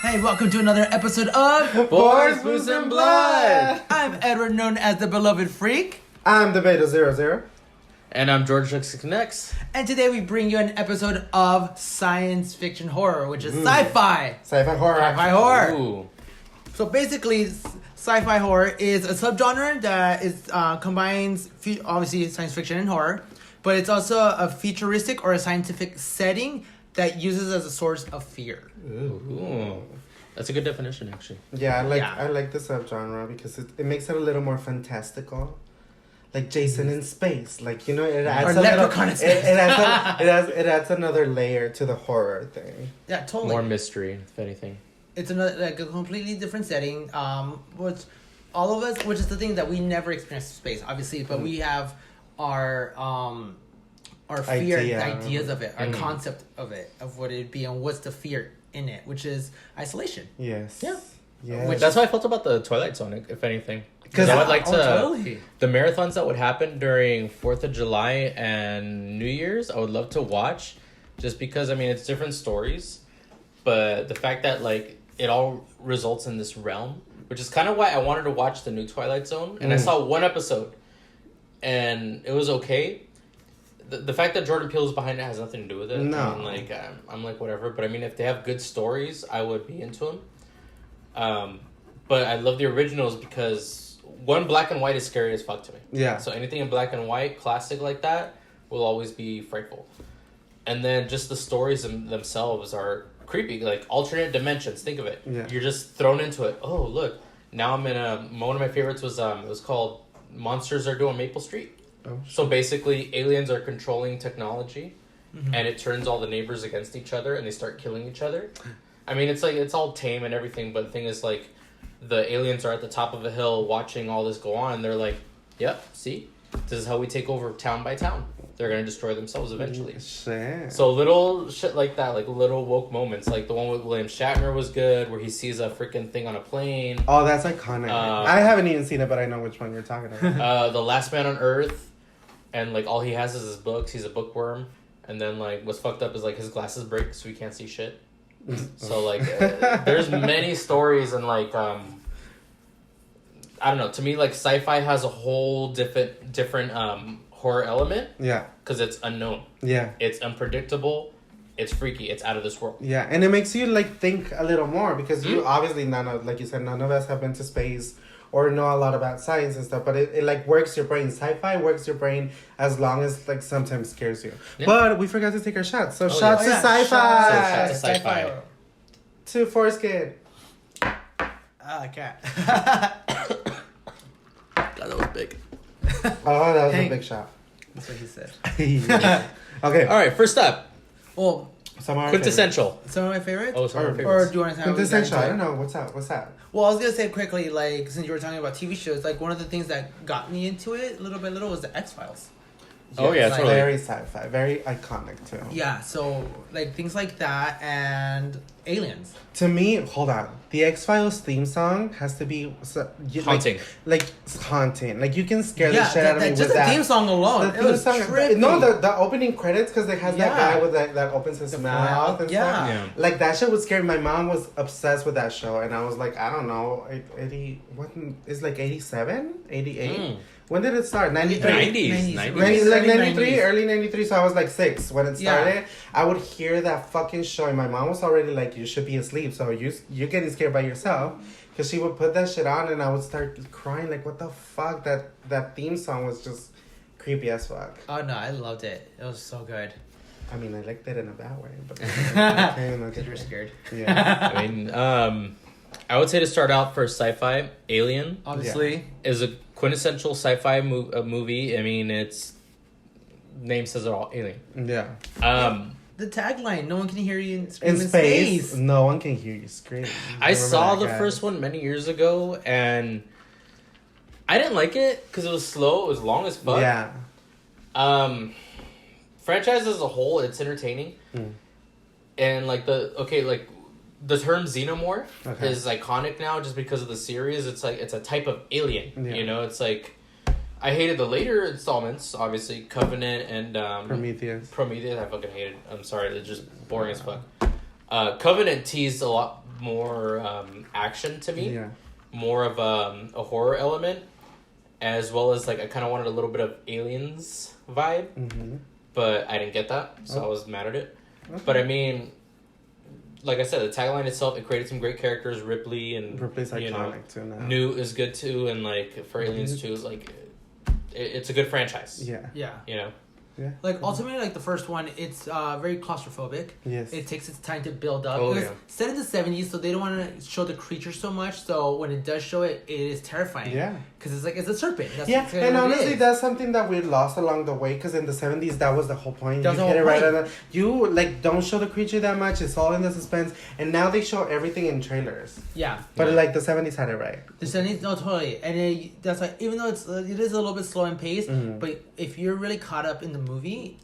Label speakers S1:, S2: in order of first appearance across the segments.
S1: Hey, welcome to another episode of
S2: Boys, Booze, and Blood.
S1: I'm Edward, known as the Beloved Freak.
S2: I'm the Beta 00.
S3: And I'm George Connects.
S1: And today we bring you an episode of science fiction horror, which is sci-fi.
S2: Sci-Fi horror.
S1: Sci-fi horror.
S3: Ooh.
S1: So basically, sci-fi horror is a subgenre that is combines obviously science fiction and horror, but it's also a futuristic or a scientific setting that uses as a source of fear.
S3: Ooh. That's a good definition, actually.
S2: Yeah, I like the subgenre because it makes it a little more fantastical. Like Jason in space, like, you know, it adds
S1: Or Leprechaun in space.
S2: It adds another layer to the horror thing.
S1: Yeah, totally.
S3: More mystery, if anything.
S1: It's another like a completely different setting. Which all of us, which is the thing that we never experienced space, obviously, but we have our fear ideas of it, our concept of it, of what it'd be, and what's the fear in it, which is isolation.
S2: Yes.
S1: Yeah.
S2: Yeah.
S3: That's how I felt about the Twilight Zone, if anything.
S2: Because
S3: I would like to
S1: totally.
S3: the marathons that would happen during 4th of July and New Year's. I would love to watch, just because it's different stories, but the fact that it all results in this realm, which is kind of why I wanted to watch the new Twilight Zone. And I saw one episode, and it was okay. The fact that Jordan Peele is behind it has nothing to do with it.
S2: No.
S3: I'm like, whatever. But if they have good stories, I would be into them. But I love the originals because one, black and white is scary as fuck to me.
S2: Yeah.
S3: So anything in black and white, classic like that, will always be frightful. And then just the stories themselves are creepy, like alternate dimensions. Think of it.
S2: Yeah.
S3: You're just thrown into it. Oh, look. Now I'm in one of my favorites was it was called Monsters Are Due on Maple Street.
S2: Oh,
S3: so basically, aliens are controlling technology, and it turns all the neighbors against each other, and they start killing each other. It's all tame and everything, but the thing is, the aliens are at the top of a hill watching all this go on, and they're like, yep, see? This is how we take over town by town. They're going to destroy themselves eventually.
S2: Shit.
S3: So little shit like that, little woke moments. Like the one with William Shatner was good, where he sees a freaking thing on a plane.
S2: Oh, that's iconic. I haven't even seen it, but I know which one you're talking about.
S3: The Last Man on Earth, and all he has is his books. He's a bookworm. And then what's fucked up is his glasses break, so he can't see shit. So there's many stories, and I don't know. To me, sci-fi has a whole different horror element.
S2: Yeah.
S3: Because it's unknown.
S2: Yeah.
S3: It's unpredictable. It's freaky. It's out of this world.
S2: Yeah, and it makes you think a little more because you obviously none of us have been to space or know a lot about science and stuff, but it works your brain. Sci-fi works your brain as long as sometimes scares you. Yeah. But we forgot to take our shots. So shots to sci-fi.
S3: Shots to sci-fi.
S2: To foreskin.
S1: Okay.
S3: God, that was big.
S2: Oh, that was a big shot.
S1: That's what he said.
S2: Okay.
S3: All right, first up.
S1: Well,
S3: quintessential.
S1: Some of my favorites?
S3: Oh, some of my
S1: Or
S3: favorites.
S1: do you want to have
S2: quintessential? I don't know. What's that?
S1: Well, I was going to say quickly, since you were talking about TV shows, one of the things that got me into it little by little was the X-Files.
S3: Oh, yeah, totally.
S2: Very sci-fi. Very iconic, too.
S1: Yeah, so, things like that and Aliens.
S2: To me, hold on. The X-Files theme song has to be...
S3: haunting.
S2: Haunting. You can scare the shit out of me with that.
S1: Just the theme song alone.
S2: The theme song...
S1: trippy.
S2: No, the opening credits, because it has that guy with that opens his mouth and stuff.
S1: Yeah.
S2: That shit would scare me. My mom was obsessed with that show, and I was I don't know, 80... What? It's 87? 88? When did it start? 93?
S3: 90s.
S2: 93, early 93, so I was 6 when it started. Yeah. I would hear that fucking show, and my mom was already you should be asleep, so you're getting scared by yourself. Because she would put that shit on, and I would start crying, what the fuck? That theme song was just creepy as fuck.
S1: Oh, no, I loved it. It was so good.
S2: I mean, I liked it in a bad way, but...
S1: Because you were scared.
S2: Yeah.
S3: I would say to start out for sci-fi, Alien.
S1: Obviously.
S3: Is a quintessential sci-fi movie. Its name says it all. Alien.
S2: Yeah.
S1: The tagline: "No one can hear you
S2: in space. No one can hear you scream."
S3: I saw the first one many years ago, and I didn't like it because it was slow. It was long as fuck.
S2: Yeah.
S3: Franchise as a whole, it's entertaining, and the term xenomorph is iconic now just because of the series. It's it's a type of alien. Yeah. It's I hated the later installments, obviously, Covenant and
S2: Prometheus.
S3: I fucking hated. I'm sorry, they're just boring as fuck. Covenant teased a lot more action to me.
S2: Yeah.
S3: More of a horror element, as well as like I kind of wanted a little bit of Aliens vibe, but I didn't get that, so I was mad at it. Okay. But I mean, like I said, the tagline itself, it created some great characters. Ripley's iconic too now. Newt is good too, and like for Aliens 2 is like it's a good franchise.
S1: Yeah.
S3: You know.
S2: Yeah.
S1: Like ultimately, like the first one, it's very claustrophobic.
S2: Yes.
S1: It takes its time to build up.
S3: Oh,
S1: it was set in the 70s, so they don't want to show the creature so much. So when it does show it, it is terrifying.
S2: Yeah.
S1: Because it's like it's a serpent. That's
S2: and honestly, that's something that we lost along the way. Because in the 70s, that was the whole point.
S1: You hit it right on the,
S2: you like don't show the creature that much. It's all in the suspense. And now they show everything in trailers.
S1: Yeah.
S2: But like the 70s had it right.
S1: The 70s, no, totally. And that's why, even though it is a little bit slow in pace, but if you're really caught up in the movie,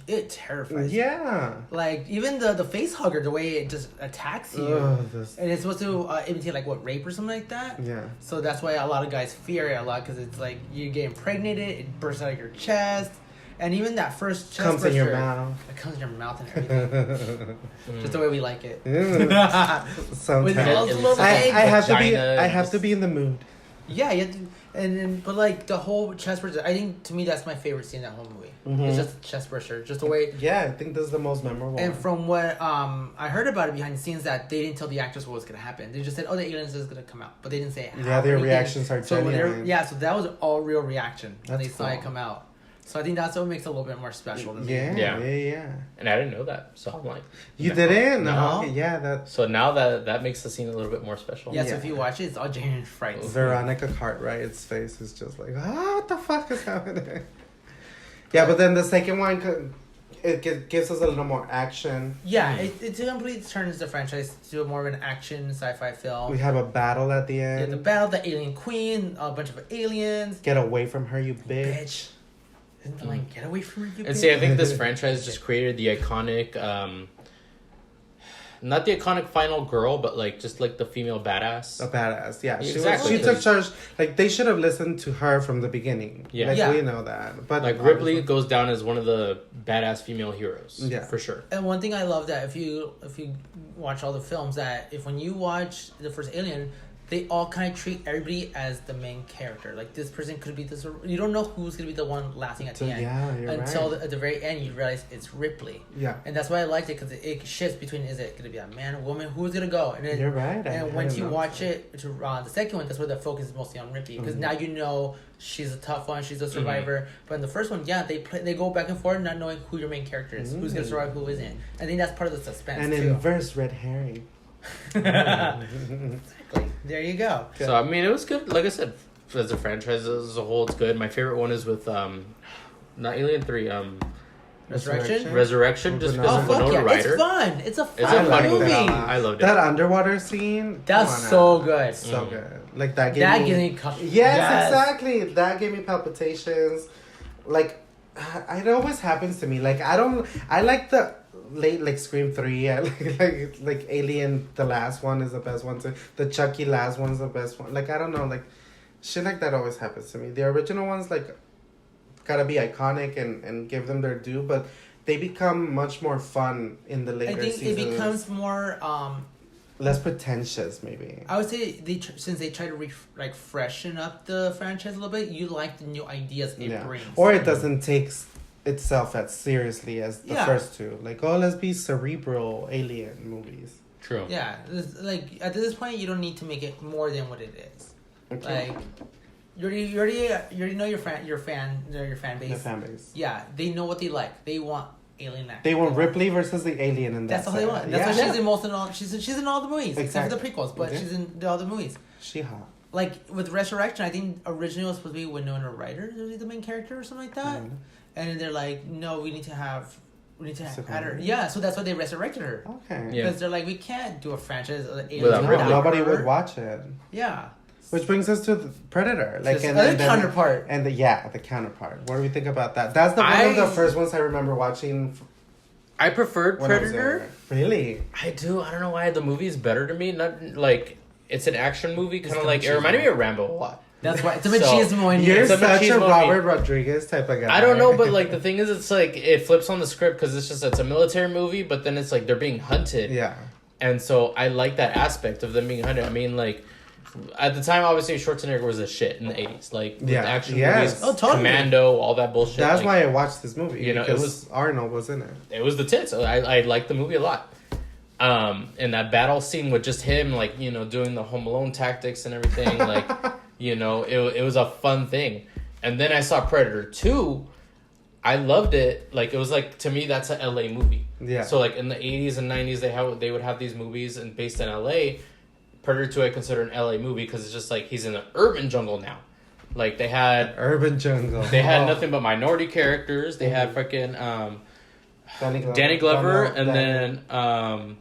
S1: it terrifies you.
S2: Yeah.
S1: Like, even the face hugger, the way it just attacks you. And it's supposed to imitate, like, what, rape or something like that?
S2: Yeah.
S1: So that's why a lot of guys fear it a lot, because it's like, you get impregnated, it bursts out of your chest. And even that first chest
S2: comes in your mouth.
S1: It comes in your mouth and everything. Just the way we like it.
S2: Sometimes.
S1: I
S2: have to be in the mood.
S1: Yeah, you have to, but like the whole chest burster, I think to me that's my favorite scene in that whole movie. It's just the chest burster, just the way.
S2: Yeah, I think this is the most memorable.
S1: And from what I heard about it behind the scenes, that they didn't tell the actors what was gonna happen. They just said, "Oh, the aliens is gonna come out," but they didn't say how.
S2: Yeah, their reactions are genuine.
S1: So that was all real reaction when they saw it come out. So I think that's what makes it a little bit more special to me.
S2: Yeah.
S3: And I didn't know that, so I'm like...
S2: You didn't?
S3: No.
S2: Okay, yeah, that...
S3: So now that makes the scene a little bit more special.
S1: Yeah, so if you watch it, it's all genuine frights.
S2: Veronica Cartwright's face is just like, what the fuck is happening? Yeah, but then the second one, it gives us a little more action.
S1: Yeah, it completely turns the franchise to more of an action sci-fi film.
S2: We have a battle at the end.
S1: Yeah, the battle, the alien queen, a bunch of aliens.
S2: Get away from her, you bitch.
S1: Isn't the line, get away from her, you
S3: And
S1: bitch?
S3: see, I think this franchise just created the iconic, not the iconic final girl, but like just like the female badass.
S2: A badass, yeah.
S3: Exactly.
S2: She took charge. Like they should have listened to her from the beginning.
S3: Yeah,
S2: like, we know that. But
S3: like Ripley goes down as one of the badass female heroes.
S2: Yeah,
S3: for sure.
S1: And one thing I love that if you watch all the films, that when you watch the first Alien, they all kind of treat everybody as the main character. Like, this person could be this... You don't know who's going to be the one laughing at the end.
S2: Yeah, you're
S1: Until
S2: right.
S1: at the very end, you realize it's Ripley.
S2: Yeah.
S1: And that's why I liked it, because it shifts between, is it going to be a man, a woman? Who's going to go? And then,
S2: you're right.
S1: And once you watch it, the second one, that's where the focus is mostly on Ripley. Because now you know she's a tough one, she's a survivor. But in the first one, they go back and forth not knowing who your main character is. Who's going to survive, who isn't. I think that's part of the suspense,
S2: and
S1: too.
S2: inverse red herring.
S1: Exactly. There you go.
S3: So I mean, it was good. Like I said, as a franchise as a whole, it's good. My favorite one is with not Alien 3, Resurrection, just because of Winona Ryder.
S1: It's fun. It's a
S3: fun
S1: movie.
S3: I loved it.
S2: That underwater scene.
S1: That's so good.
S2: So good. Like that gave me.
S1: Yes,
S2: exactly. That gave me palpitations. Like, it always happens to me. Like I like the late, like Scream 3. I like Alien, the last one is the best one too. The Chucky last one is the best one. Like, I don't know, like shit like that always happens to me. The original ones, like, gotta be iconic and give them their due, but they become much more fun in the later seasons.
S1: I think it becomes more
S2: less pretentious, maybe.
S1: I would say since they try to freshen up the franchise a little bit, you like the new ideas it brings.
S2: Or it doesn't take itself as seriously as the first two. Like, let's be cerebral alien movies.
S3: True.
S1: Yeah, like at this point, you don't need to make it more than what it is. Okay. Like, you already know your fan base.
S2: The fan base.
S1: Yeah, they know what they like. They want alien acting.
S2: They want Ripley versus the alien in that.
S1: That's all they want. That's why she's in most of all. She's in all the movies except for the prequels, but she's in all the movies.
S2: She hot.
S1: Like with Resurrection, I think originally it was supposed to be Winona Ryder to be the main character or something like that, and then they're like, no, we need to add her. Yeah, so that's why they resurrected her.
S2: Okay.
S1: Because they're like, we can't do a franchise.
S2: Nobody would watch it.
S1: Yeah.
S2: Which brings us to the Predator, like
S1: the counterpart,
S2: and the counterpart. What do we think about that? That's one of the first ones I remember watching.
S3: I preferred Predator.
S2: Really?
S3: I do. I don't know why the movie is better to me. Not like it's an action movie, kind of like it reminded me of Rambo a lot.
S1: That's why it's a machismo in
S2: You're such a Robert Rodriguez type of guy.
S3: I don't know, but like the thing is, it's like it flips on the script because it's a military movie, but then it's like they're being hunted.
S2: Yeah.
S3: And so I like that aspect of them being hunted. I mean, like, at the time, obviously, Schwarzenegger was a shit in the 80s. Like, with action movies, Commando, all that bullshit.
S2: That's
S3: like,
S2: why I watched this movie.
S3: You know,
S2: it was Arnold was in it.
S3: It was the tits. I liked the movie a lot. And that battle scene with just him, like, you know, doing the Home Alone tactics and everything, like, you know, it was a fun thing. And then I saw Predator 2. I loved it. Like, it was like, to me, that's a LA movie.
S2: Yeah.
S3: So, like, in the 80s and 90s, they would have these movies and based in LA. Predator 2 I consider an LA movie because it's just like he's in an urban jungle now. Like, they had...
S2: Urban jungle.
S3: They had nothing but minority characters. They had freaking Danny Glover and then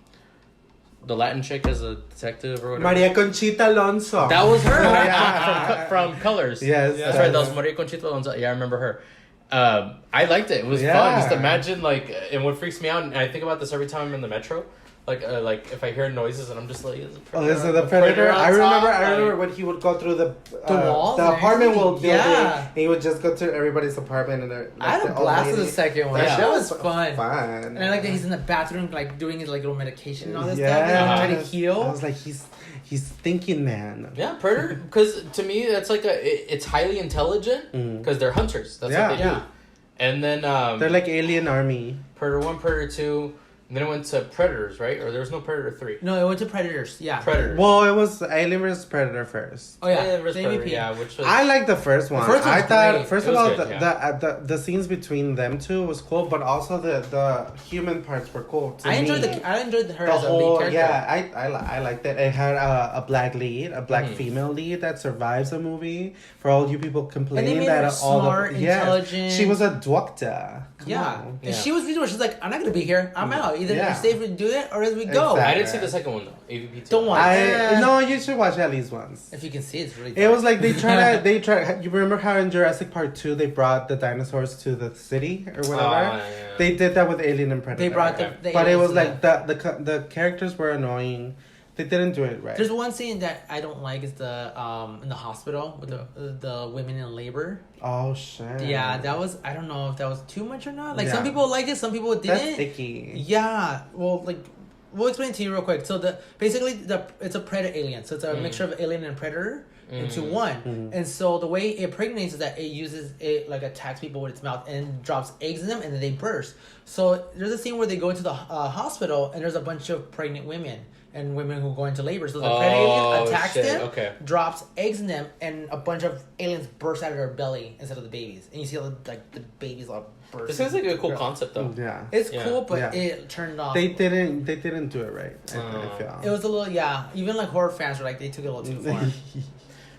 S3: the Latin chick as a detective or whatever.
S2: Maria Conchita Alonso.
S3: That was her from Colors.
S2: Yes.
S3: That's right. That was Maria Conchita Alonso. Yeah, I remember her. I liked it. It was fun. Just imagine, like, and what freaks me out, and I think about this every time I'm in the metro. Like if I hear noises and I'm just like, is it Predator?
S2: Is it the Predator? I remember when he would go through the walls, the apartment building, and he would just go to everybody's apartment and
S1: I had a blast of the second one. That was fun.
S2: And
S1: I like that he's in the bathroom, like doing his like little medication and all this stuff, trying to heal.
S2: I was like, he's thinking, man.
S3: Yeah, Predator. Because to me, that's like it's highly intelligent because they're hunters. That's what they do. And then
S2: they're like alien army.
S3: Predator 1, Predator 2. And then it went to Predators, right? Or there was no Predator 3.
S1: No, it went to Predators. Yeah.
S3: Predators.
S2: Well, it was Alien vs. Predator first.
S1: Oh, yeah.
S3: Alien vs. Predator, yeah, which was...
S2: I like the first one. I thought,
S3: great.
S2: First of all, the scenes between them two was cool, but also the human parts were cool.
S1: I enjoyed her as a lead character.
S2: Yeah, I liked it. It had a black lead, a black female lead that survives a movie. For all you people complaining that all
S1: smart, intelligent.
S2: She was a doctor.
S1: And she was reasonable. She's like, I'm not gonna be here. I'm out. Either you're safe and do it, or as we go.
S2: Exactly.
S3: I didn't see the second one though. AVP 2.
S1: Don't watch it.
S2: No, you should watch it at least once.
S1: If you can see, it's really.
S2: It was like they tried. You remember how in Jurassic Park 2 they brought the dinosaurs to the city or whatever? They did that with Alien and Predator.
S1: They brought the
S2: but it was like the characters were annoying. They didn't do it right.
S1: There's one scene that I don't like is the in the hospital with the women in labor.
S2: Oh shit.
S1: Yeah, that was, I don't know if that was too much or not. Like some people liked it, some people didn't.
S2: That's icky.
S1: Yeah. Well, like we'll explain it to you real quick. So it's a predator alien. So it's a mixture of alien and predator into one. And so the way it impregnates is that it like attacks people with its mouth and drops eggs in them and then they burst. So there's a scene where they go into the hospital and there's a bunch of pregnant women. And women who go into labor. So the predator alien attacks them, drops eggs in them, and a bunch of aliens burst out of their belly instead of the babies. And you see all the babies all burst.
S3: This sounds like a cool concept though.
S2: Yeah.
S1: It's cool, but it turned off.
S2: They didn't do it right, I feel.
S1: It was a little, even like horror fans were like, they took it a little too far.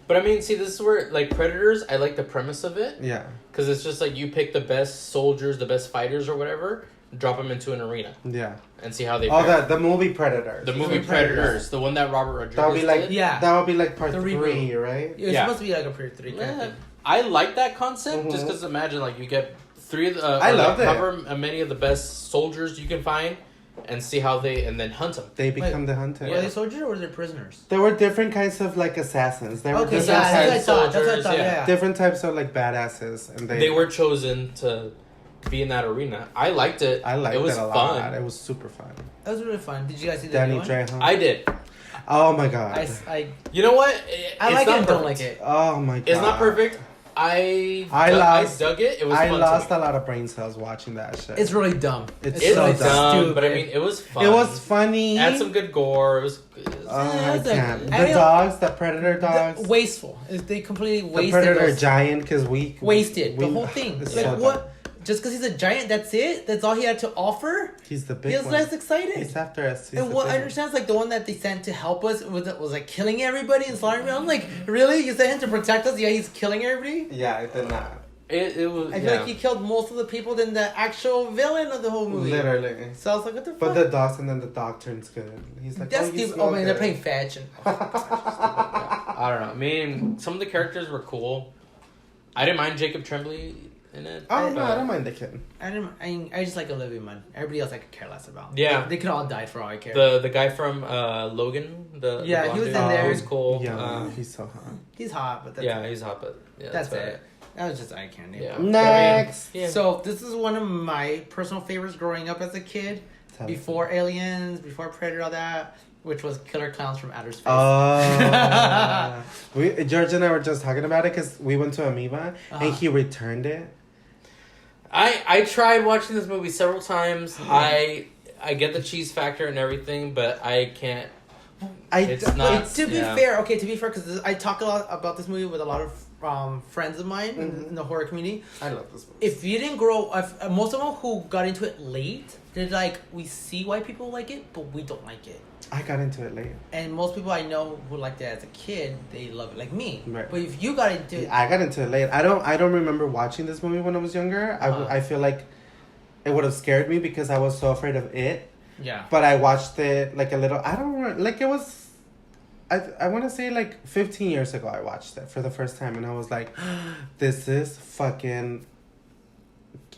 S3: But I mean, see, this is where, like, Predators, I like the premise of it.
S2: Yeah.
S3: Because it's just like you pick the best soldiers, the best fighters or whatever, drop them into an arena.
S2: Yeah.
S3: And see how they
S2: fare. The movie Predators.
S3: The movie Predators. The one that Robert Rodriguez
S2: that would be like,
S3: did.
S2: That would be like part 3, right?
S1: It was supposed to be like a part 3 kind of thing.
S3: I like that concept just because imagine, like, you get however many of the best soldiers you can find and see how and then hunt them.
S2: They become the hunter.
S1: Were they soldiers or were they prisoners?
S2: There were different kinds of like assassins. There were
S1: that's what I thought.
S2: Different types of like badasses, and
S3: they were chosen to be in that arena. I liked it. It was fun.
S2: It was super fun.
S1: It was really fun. Did you guys see
S2: Danny
S1: new one?
S2: Trejo.
S3: I did.
S2: Oh my god.
S3: You know what?
S1: I like it and don't like it.
S2: Oh my god.
S3: It's not perfect. I dug it. It was fun.
S2: I lost a lot of brain cells watching that shit.
S1: It's really dumb.
S3: It's so dumb, but I mean, it was fun.
S2: It was funny.
S3: It had some good gore. It was.
S2: I can't. The dogs, the predator dogs.
S1: Wasteful. They completely wasted.
S2: The predator giant because we
S1: wasted the whole thing. Like
S2: so
S1: what?
S2: dumb.
S1: Just because he's a giant, that's it? That's all he had to offer?
S2: He's the big
S1: one. He was less excited.
S2: He's after us.
S1: And what I understand is like the one that they sent to help us was like killing everybody and slaughtering me. I'm like, really? You sent him to protect us? Yeah, he's killing everybody?
S2: Yeah, it did not.
S3: It was.
S1: I feel like he killed most of the people than the actual villain of the whole movie.
S2: Literally.
S1: So I was like, what the fuck?
S2: But the dogs and then the dog turns good. He's like,
S1: that's stupid. Oh man, they're playing fetch.
S3: I don't know. I mean, some of the characters were cool. I didn't mind Jacob Tremblay in it.
S2: Oh no, I don't mind the kid.
S1: I just like Olivia Munn. Everybody else I could care less about.
S3: Yeah,
S1: they could all die for all I care.
S3: The guy from Logan. The
S1: he was in there.
S3: He was cool.
S2: Yeah, he's so hot.
S1: He's hot, but
S3: he's hot, but
S1: that's it. That was just eye candy.
S2: Yeah. Next.
S1: So this is one of my personal favorites growing up as a kid. It's before Aliens, before Predator, all that, which was Killer Clowns from Outer Space.
S2: Oh. George and I were just talking about it because we went to Amoeba and he returned it.
S3: I tried watching this movie several times. I get the cheese factor and everything, but I can't. It's not.
S1: To be fair, because I talk a lot about this movie with a lot of friends of mine in the horror community.
S2: I love this movie.
S1: If you didn't grow, most of them who got into it late, they're like, we see why people like it, but we don't like it.
S2: I got into it late.
S1: And most people I know who liked it as a kid, they love it like me.
S2: Right.
S1: But if you got into it...
S2: I got into it late. I don't remember watching this movie when I was younger. I feel like it would have scared me because I was so afraid of it.
S1: Yeah.
S2: But I watched it like a little... I don't remember... Like it was... I want to say like 15 years ago I watched it for the first time. And I was like, this is fucking...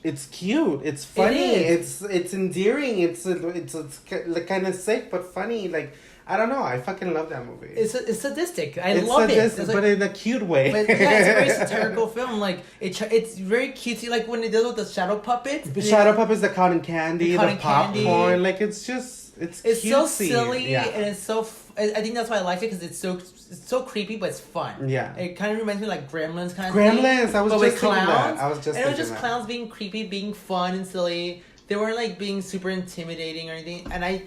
S2: It's cute. It's funny. It's endearing. It's kind of sick but funny. Like I don't know. I fucking love that movie.
S1: It's sadistic. I love it. It's
S2: but in a cute way.
S1: But yeah, it's a very satirical film. Like it's very cutesy. Like when it deals with the shadow puppets.
S2: The shadow puppets, the cotton candy, the popcorn. Like it's cutesy.
S1: So silly and it's so. I think that's why I like it because it's so creepy, but it's fun.
S2: Yeah.
S1: It kind of reminds me of like Gremlins kind of
S2: Gremlins.
S1: thing.
S2: I was just thinking that.
S1: And it was just clowns being creepy, being fun and silly. They weren't like being super intimidating or anything. And I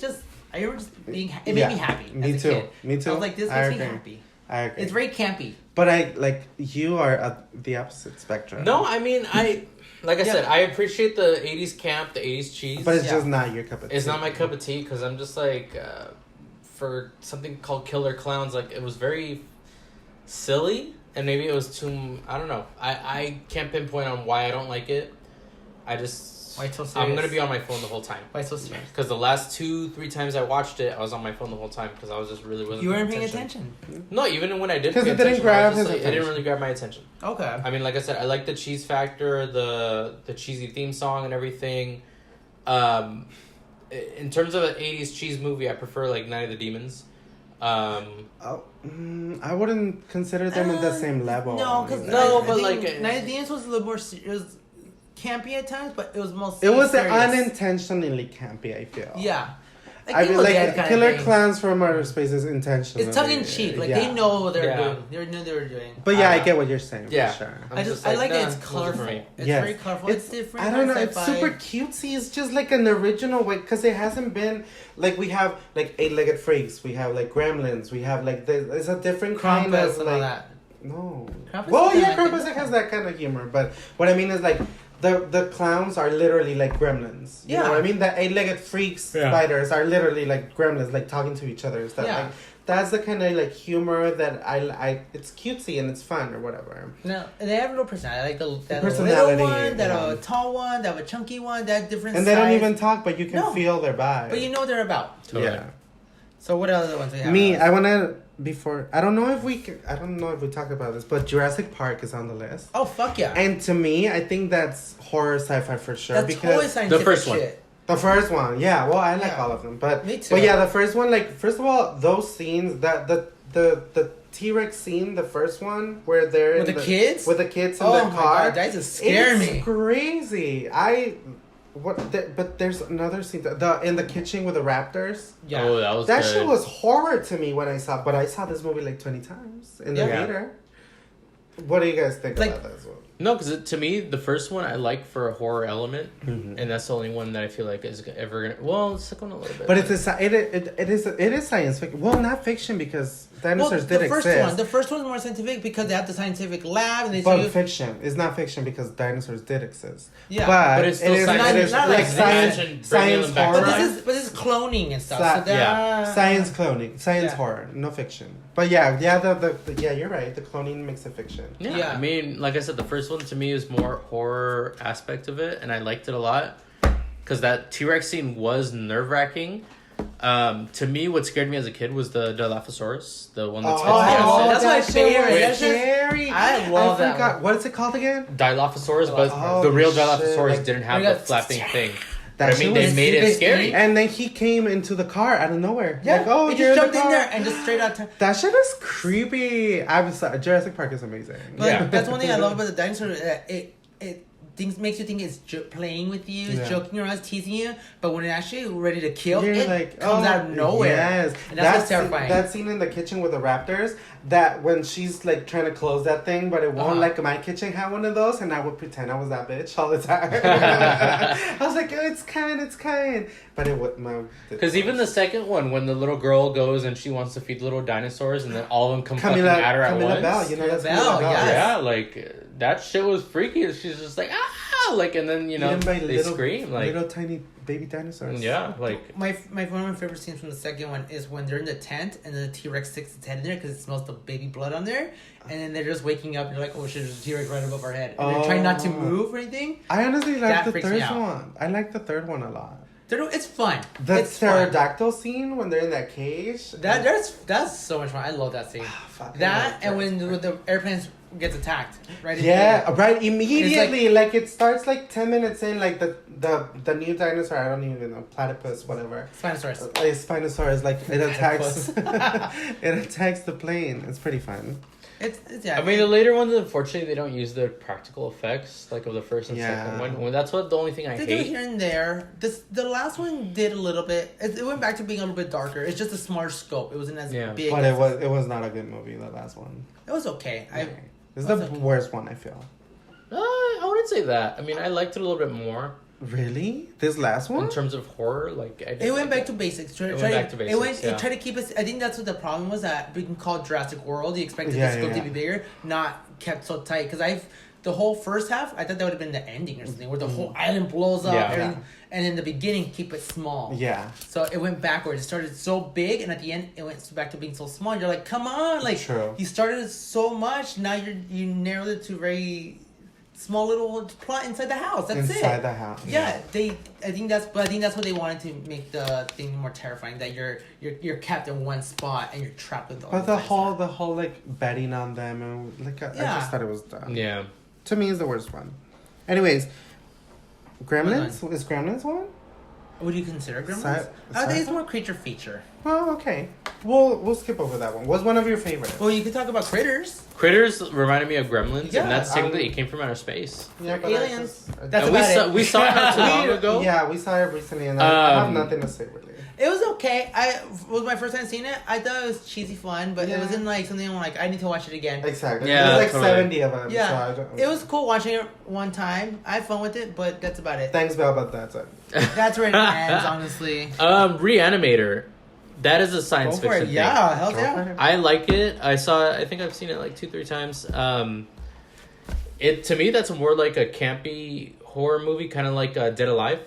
S1: remember just being. It made me happy.
S2: Me too.
S1: Kid.
S2: Me too.
S1: I was like, this makes me happy.
S2: I agree.
S1: It's very campy.
S2: But you are at the opposite spectrum.
S3: No, I mean like I said, I appreciate the 80s camp, the 80s cheese.
S2: But it's just not your cup of tea.
S3: It's not my cup of tea because I'm just like, for something called Killer Clowns, like it was very silly and maybe it was too, I don't know. I can't pinpoint on why I don't like it.
S1: Why so serious?
S3: I'm going to be on my phone the whole time.
S1: Why so serious?
S3: Because the last 2-3 times I watched it, I was on my phone the whole time because I was just really wasn't.
S1: You weren't paying attention.
S3: No, even when I did.
S2: Because it didn't grab his attention.
S3: It didn't really grab my attention.
S1: Okay.
S3: I mean, like I said, I like the cheese factor, the cheesy theme song, and everything. In terms of an 80s cheese movie, I prefer like Night of the Demons.
S2: I wouldn't consider them at the same level.
S1: No, because Night of the Demons was a little more serious. Campy at times, but it was mostly.
S2: It was unintentionally campy. I feel.
S1: Yeah,
S2: I mean, like Killer Clowns from Outer Space is intentional.
S1: It's tongue in cheek. Like they know what they're doing. They knew they were doing.
S2: But I get what you're saying.
S3: Yeah,
S2: for sure.
S1: I like it. It's colorful. It's very colorful. It's different.
S2: I don't know. It's super cutesy. It's just like an original way because it hasn't been like we have like 8-legged freaks. We have like Gremlins. We have like it's a different kind of like. That. No. Krampus has that kind of humor. But what I mean is like. The clowns are literally like gremlins. You know what I mean? The 8-legged freaks spiders are literally like gremlins, like talking to each other and stuff. Like, that's the kind of like humor that I it's cutesy and it's fun or whatever.
S1: No, and they have a little personality. Like that little one, that tall one, that a chunky one, that different
S2: and
S1: size.
S2: they don't even talk, but you can feel their vibe.
S1: But you know what they're about.
S3: Totally.
S2: Yeah.
S1: So what other ones do we have?
S2: Me, I want to... I don't know if we talked about this, but Jurassic Park is on the list.
S1: Oh, fuck yeah.
S2: And to me, I think that's horror sci-fi for sure.
S1: That's totally scientific
S3: the first
S1: shit.
S2: The first one, yeah. Well, I like all of them. But,
S1: me too.
S2: But yeah, the first one, like, first of all, those scenes, the T-Rex scene, the first one, where they're...
S1: With the kids?
S2: With the kids in the car.
S1: Oh my God, that just scared me.
S2: It's crazy. But there's another scene in the kitchen with the raptors.
S3: Yeah, oh, that was
S2: that shit was horror to me when I saw. But I saw this movie like 20 times in the theater. What do you guys think about that as well?
S3: No, because to me, the first one I like for a horror element, and that's the only one that I feel like is ever gonna. Well, the second one a little bit.
S2: But it is science fiction. Well, not fiction because dinosaurs did exist.
S1: The first one's more scientific because they have the scientific lab and they.
S2: But fiction. It's not fiction because dinosaurs did exist.
S1: Yeah,
S2: but
S3: it's still
S2: science.
S1: Not like
S2: science horror.
S1: But this is cloning and stuff.
S2: Science cloning, science horror, no fiction. But yeah, you're right. The cloning makes it fiction.
S3: Yeah, I mean, like I said, the first one to me is more horror aspect of it, and I liked it a lot because that T-Rex scene was nerve-wracking. To me, what scared me as a kid was the Dilophosaurus, the one that's
S1: that's my favorite.
S2: That's scary.
S1: I love that one.
S2: What is it called again?
S3: Dilophosaurus, but the real Dilophosaurus didn't have the flapping thing. I mean, they made it scary.
S2: And then he came into the car out of nowhere.
S1: Yeah,
S2: like,
S1: he just jumped in there and just straight out.
S2: That shit is creepy. I'm sorry. Jurassic Park is amazing.
S1: But that's one thing I love about the dinosaur. things makes you think it's playing with you, it's joking around, it's teasing you, but when it's actually ready to kill, it like, comes out of nowhere.
S2: Yes,
S1: and that's terrifying.
S2: That scene in the kitchen with the raptors, that when she's like trying to close that thing, but it won't. Like my kitchen had one of those, and I would pretend I was that bitch all the time. I was like, oh, it's kind, but it would no.
S3: Because even the second one, when the little girl goes and she wants to feed little dinosaurs, and then all of them come fucking at her at once.
S2: Bell, you know that's
S1: Bell,
S3: yeah, like that shit was freaky. She's just like like, and then they scream like
S2: little tiny baby dinosaurs.
S3: Yeah, like
S1: one of my favorite scenes from the second one is when they're in the tent and the T-Rex sticks its head in there because it smells the baby blood on there, and then they're just waking up and you're like, oh shit, there's a T-Rex right above our head, and they're trying not to move or anything.
S2: I honestly like the third one. I like the third one a lot.
S1: It's fun.
S2: The pterodactyl scene when they're in that cage.
S1: That's so much fun. I love that scene. And when the airplanes gets attacked, right?
S2: Right. Immediately, like it starts like 10 minutes in, like the new dinosaur. I don't even know, platypus, whatever. Spinosaurus. Like it attacks. It attacks the plane. It's pretty fun.
S3: I mean, the later ones, unfortunately, they don't use the practical effects like of the first and second one. Well, that's the only thing I hate.
S1: They do here and there. The last one did a little bit. It went back to being a little bit darker. It's just a smaller scope. It wasn't as big.
S2: But it was not a good movie. The last one.
S1: It was okay.
S2: It's the worst one, I feel.
S3: I wouldn't say that. I mean, I liked it a little bit more.
S2: Really? This last one?
S3: In terms of horror, like
S1: it went back to basics. It tried to keep us. I think that's what the problem was, that we can call Jurassic World. You expected the scope to be bigger, not kept so tight. Because the whole first half, I thought that would have been the ending or something, where the whole island blows up, and in the beginning keep it small. Yeah. So it went backwards. It started so big, and at the end it went back to being so small. You're like, come on, like you started so much. Now you narrowed it to very small little plot inside the house. That's it. Inside the house. Yeah. I think that's what they wanted to make the thing more terrifying. That you're kept in one spot and you're trapped with all.
S2: But the whole like betting on them and like I just thought it was dumb. Yeah. To me, it's the worst one. Anyways, Gremlins is Gremlins one.
S1: What do you consider Gremlins? I think it's more creature feature.
S2: Well, okay. We'll skip over that one. What's one of your favorites?
S1: Well, you could talk about Critters.
S3: Critters reminded me of Gremlins, and that's technically it came from outer space.
S1: Yeah, aliens.
S3: We saw it not too long ago.
S2: Yeah, we saw it recently, and I have nothing to say really.
S1: It was okay. It was my first time seeing it. I thought it was cheesy fun, but it wasn't like something I'm like, I need to watch it again.
S2: Exactly. Yeah, there's like 70 of them.
S1: Yeah. So it was cool watching it one time. I had fun with it, but that's about it.
S2: Thanks, Belle, but that's it.
S1: That's where it ends, honestly.
S3: Reanimator. That is a science fiction thing.
S1: Yeah, hell yeah.
S3: I like it. I think I've seen it like 2-3 times. To me, that's more like a campy horror movie, kind of like Dead Alive.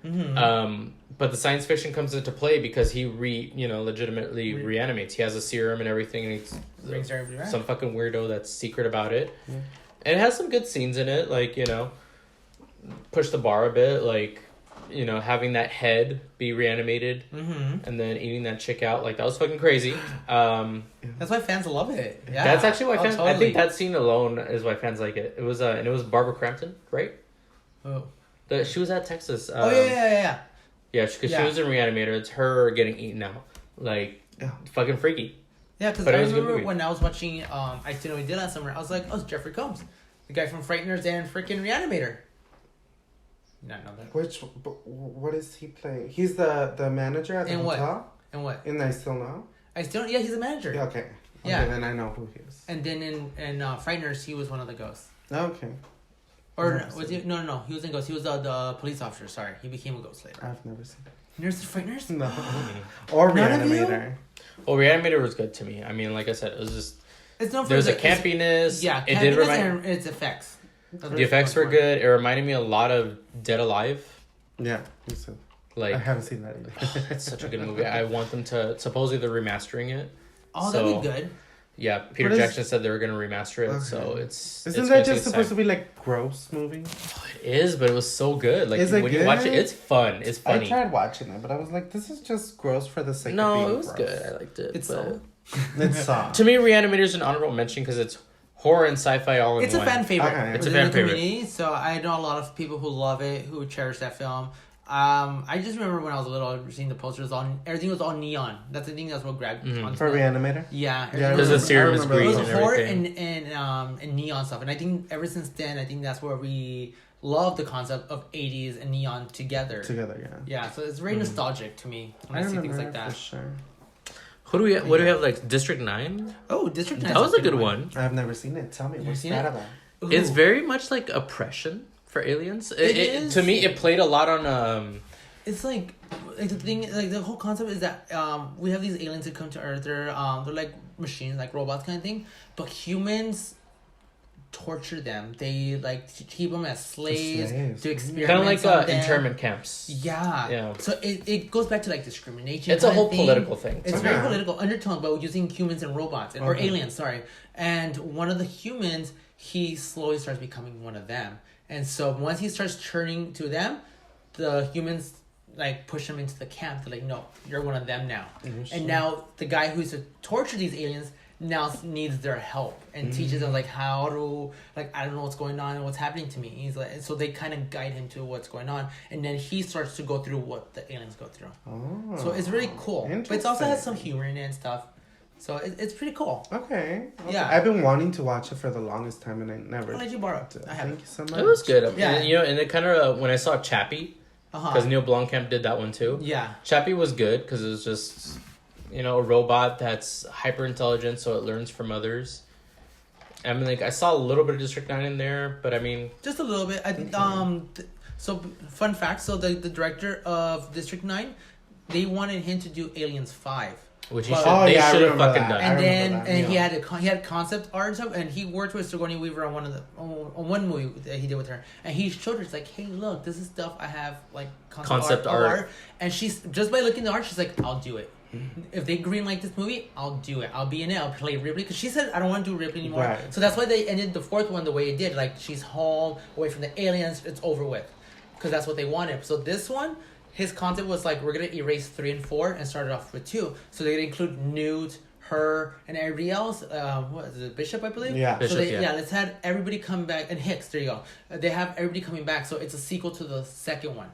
S3: Mm-hmm. But the science fiction comes into play because he legitimately reanimates. He has a serum and everything, and he's some fucking weirdo that's secret about it. Yeah. And it has some good scenes in it, like, push the bar a bit, like, having that head be reanimated and then eating that chick out, like, that was fucking crazy.
S1: That's why fans love it. Yeah.
S3: That's actually why fans. Totally. I think that scene alone is why fans like it. It was and it was Barbara Crampton, right? Oh, she was at Texas.
S1: Yeah.
S3: Yeah, because she was in Reanimator. It's her getting eaten out, like fucking freaky.
S1: Yeah, because I remember when I was watching I Still Know We Did last summer, I was like, oh, it's Jeffrey Combs, the guy from Frighteners and freaking Reanimator. Not know that.
S2: What is he playing? He's the manager at the hotel?
S1: In what?
S2: In I Still Know?
S1: Yeah, he's a manager.
S2: Yeah, okay. Yeah. Then I know who he is.
S1: And then in Frighteners, he was one of the ghosts.
S2: Okay.
S1: Or was he? No. He was in Ghost. He was the police officer. Sorry, he became a ghost later.
S2: I've never seen it.
S1: You never seen Frighteners?
S2: No. Or Reanimator.
S3: Well, Reanimator was good to me. I mean, like I said, it was just.
S1: It's not.
S3: There's a campiness.
S1: Yeah, it did remind. Its effects.
S3: The effects were good. It reminded me a lot of Dead Alive.
S2: Yeah, like I haven't seen that either.
S3: It's such a good movie. I want them to supposedly they're remastering it.
S1: Oh, that'd be good.
S3: Yeah, Peter Jackson said they were going to remaster it, so
S2: Isn't that just supposed to be like gross movie?
S3: Oh, it is, but it was so good. Like when you watch it, it's fun. It's funny.
S2: I tried watching it, but I was like, this is just gross for the sake of being gross. No, it was
S3: good. I liked it.
S2: It's soft.
S3: To me, Reanimator is an honorable mention because it's horror and sci-fi all in one.
S1: It's a fan favorite.
S2: Okay.
S3: It's a fan favorite.
S1: So I know a lot of people who love it, who cherish that film. I just remember when I was little, seeing the posters everything was all neon. That's the thing that's what grabbed on
S2: for Reanimator.
S1: Yeah,
S3: because the serum is green.
S1: It was horror and neon stuff, and I think ever since then, I think that's where we love the concept of 80s and neon together. Yeah, so it's very nostalgic to me when I see things like that.
S2: For sure.
S3: What do we have, like, District 9?
S1: Oh, District 9.
S3: That was a good one.
S2: I've never seen it. Tell me, what's that about?
S1: Ooh.
S3: It's very much like oppression for aliens.
S1: It is.
S3: To me, it played a lot on...
S1: It's like the thing, like the whole concept is that we have these aliens that come to Earth. They're like machines, like robots kind of thing. But humans torture them. They like keep them as slaves to experiment.
S3: Kind of like internment camps.
S1: Yeah. So it goes back to like discrimination.
S3: It's a whole political thing.
S1: It's very political undertone, but using humans and robots or aliens. Sorry. And one of the humans, he slowly starts becoming one of them. And so once he starts turning to them, the humans like push him into the camp. They're like, no, you're one of them now. And now the guy who used to torture these aliens now needs their help and teaches them like how to, like, I don't know what's going on and what's happening to me. He's like, so they kind of guide him to what's going on, and then he starts to go through what the aliens go through. So it's really cool, but it also has some humor in it and stuff. So it's pretty cool.
S2: Okay.
S1: Yeah,
S2: I've been wanting to watch it for the longest time and I never.
S1: I'll let you borrow it. I have.
S2: Thank you so much.
S3: It was good.
S1: Yeah.
S3: And, and it kind of when I saw Chappie, because Neil Blomkamp did that one too.
S1: Yeah.
S3: Chappie was good because it was just a robot that's hyper intelligent, so it learns from others. I mean, like, I saw a little bit of District 9 in there, but I mean, just
S1: a little bit. So fun fact. So the director of District 9, they wanted him to do Aliens 5.
S3: Which he should have fucking done.
S1: And he had concept art and stuff, and he worked with Sigourney Weaver on one movie that he did with her, and he showed her, it's like, hey, look, this is stuff I have, like concept art, and she's just by looking at the art, she's like, I'll do it. If they greenlight this movie, I'll do it. I'll be in it. I'll play Ripley, because she said I don't want to do Ripley anymore. Right. So that's why they ended the fourth one the way it did. Like, she's home, away from the aliens. It's over with, because that's what they wanted. So this one, his concept was like, we're gonna erase 3 and 4 and start it off with 2. So they'd include Newt, her, and everybody else. What is it, Bishop, I believe?
S3: Yeah, Bishop,
S1: so let's have everybody come back, and Hicks. There you go. They have everybody coming back, so it's a sequel to the second one.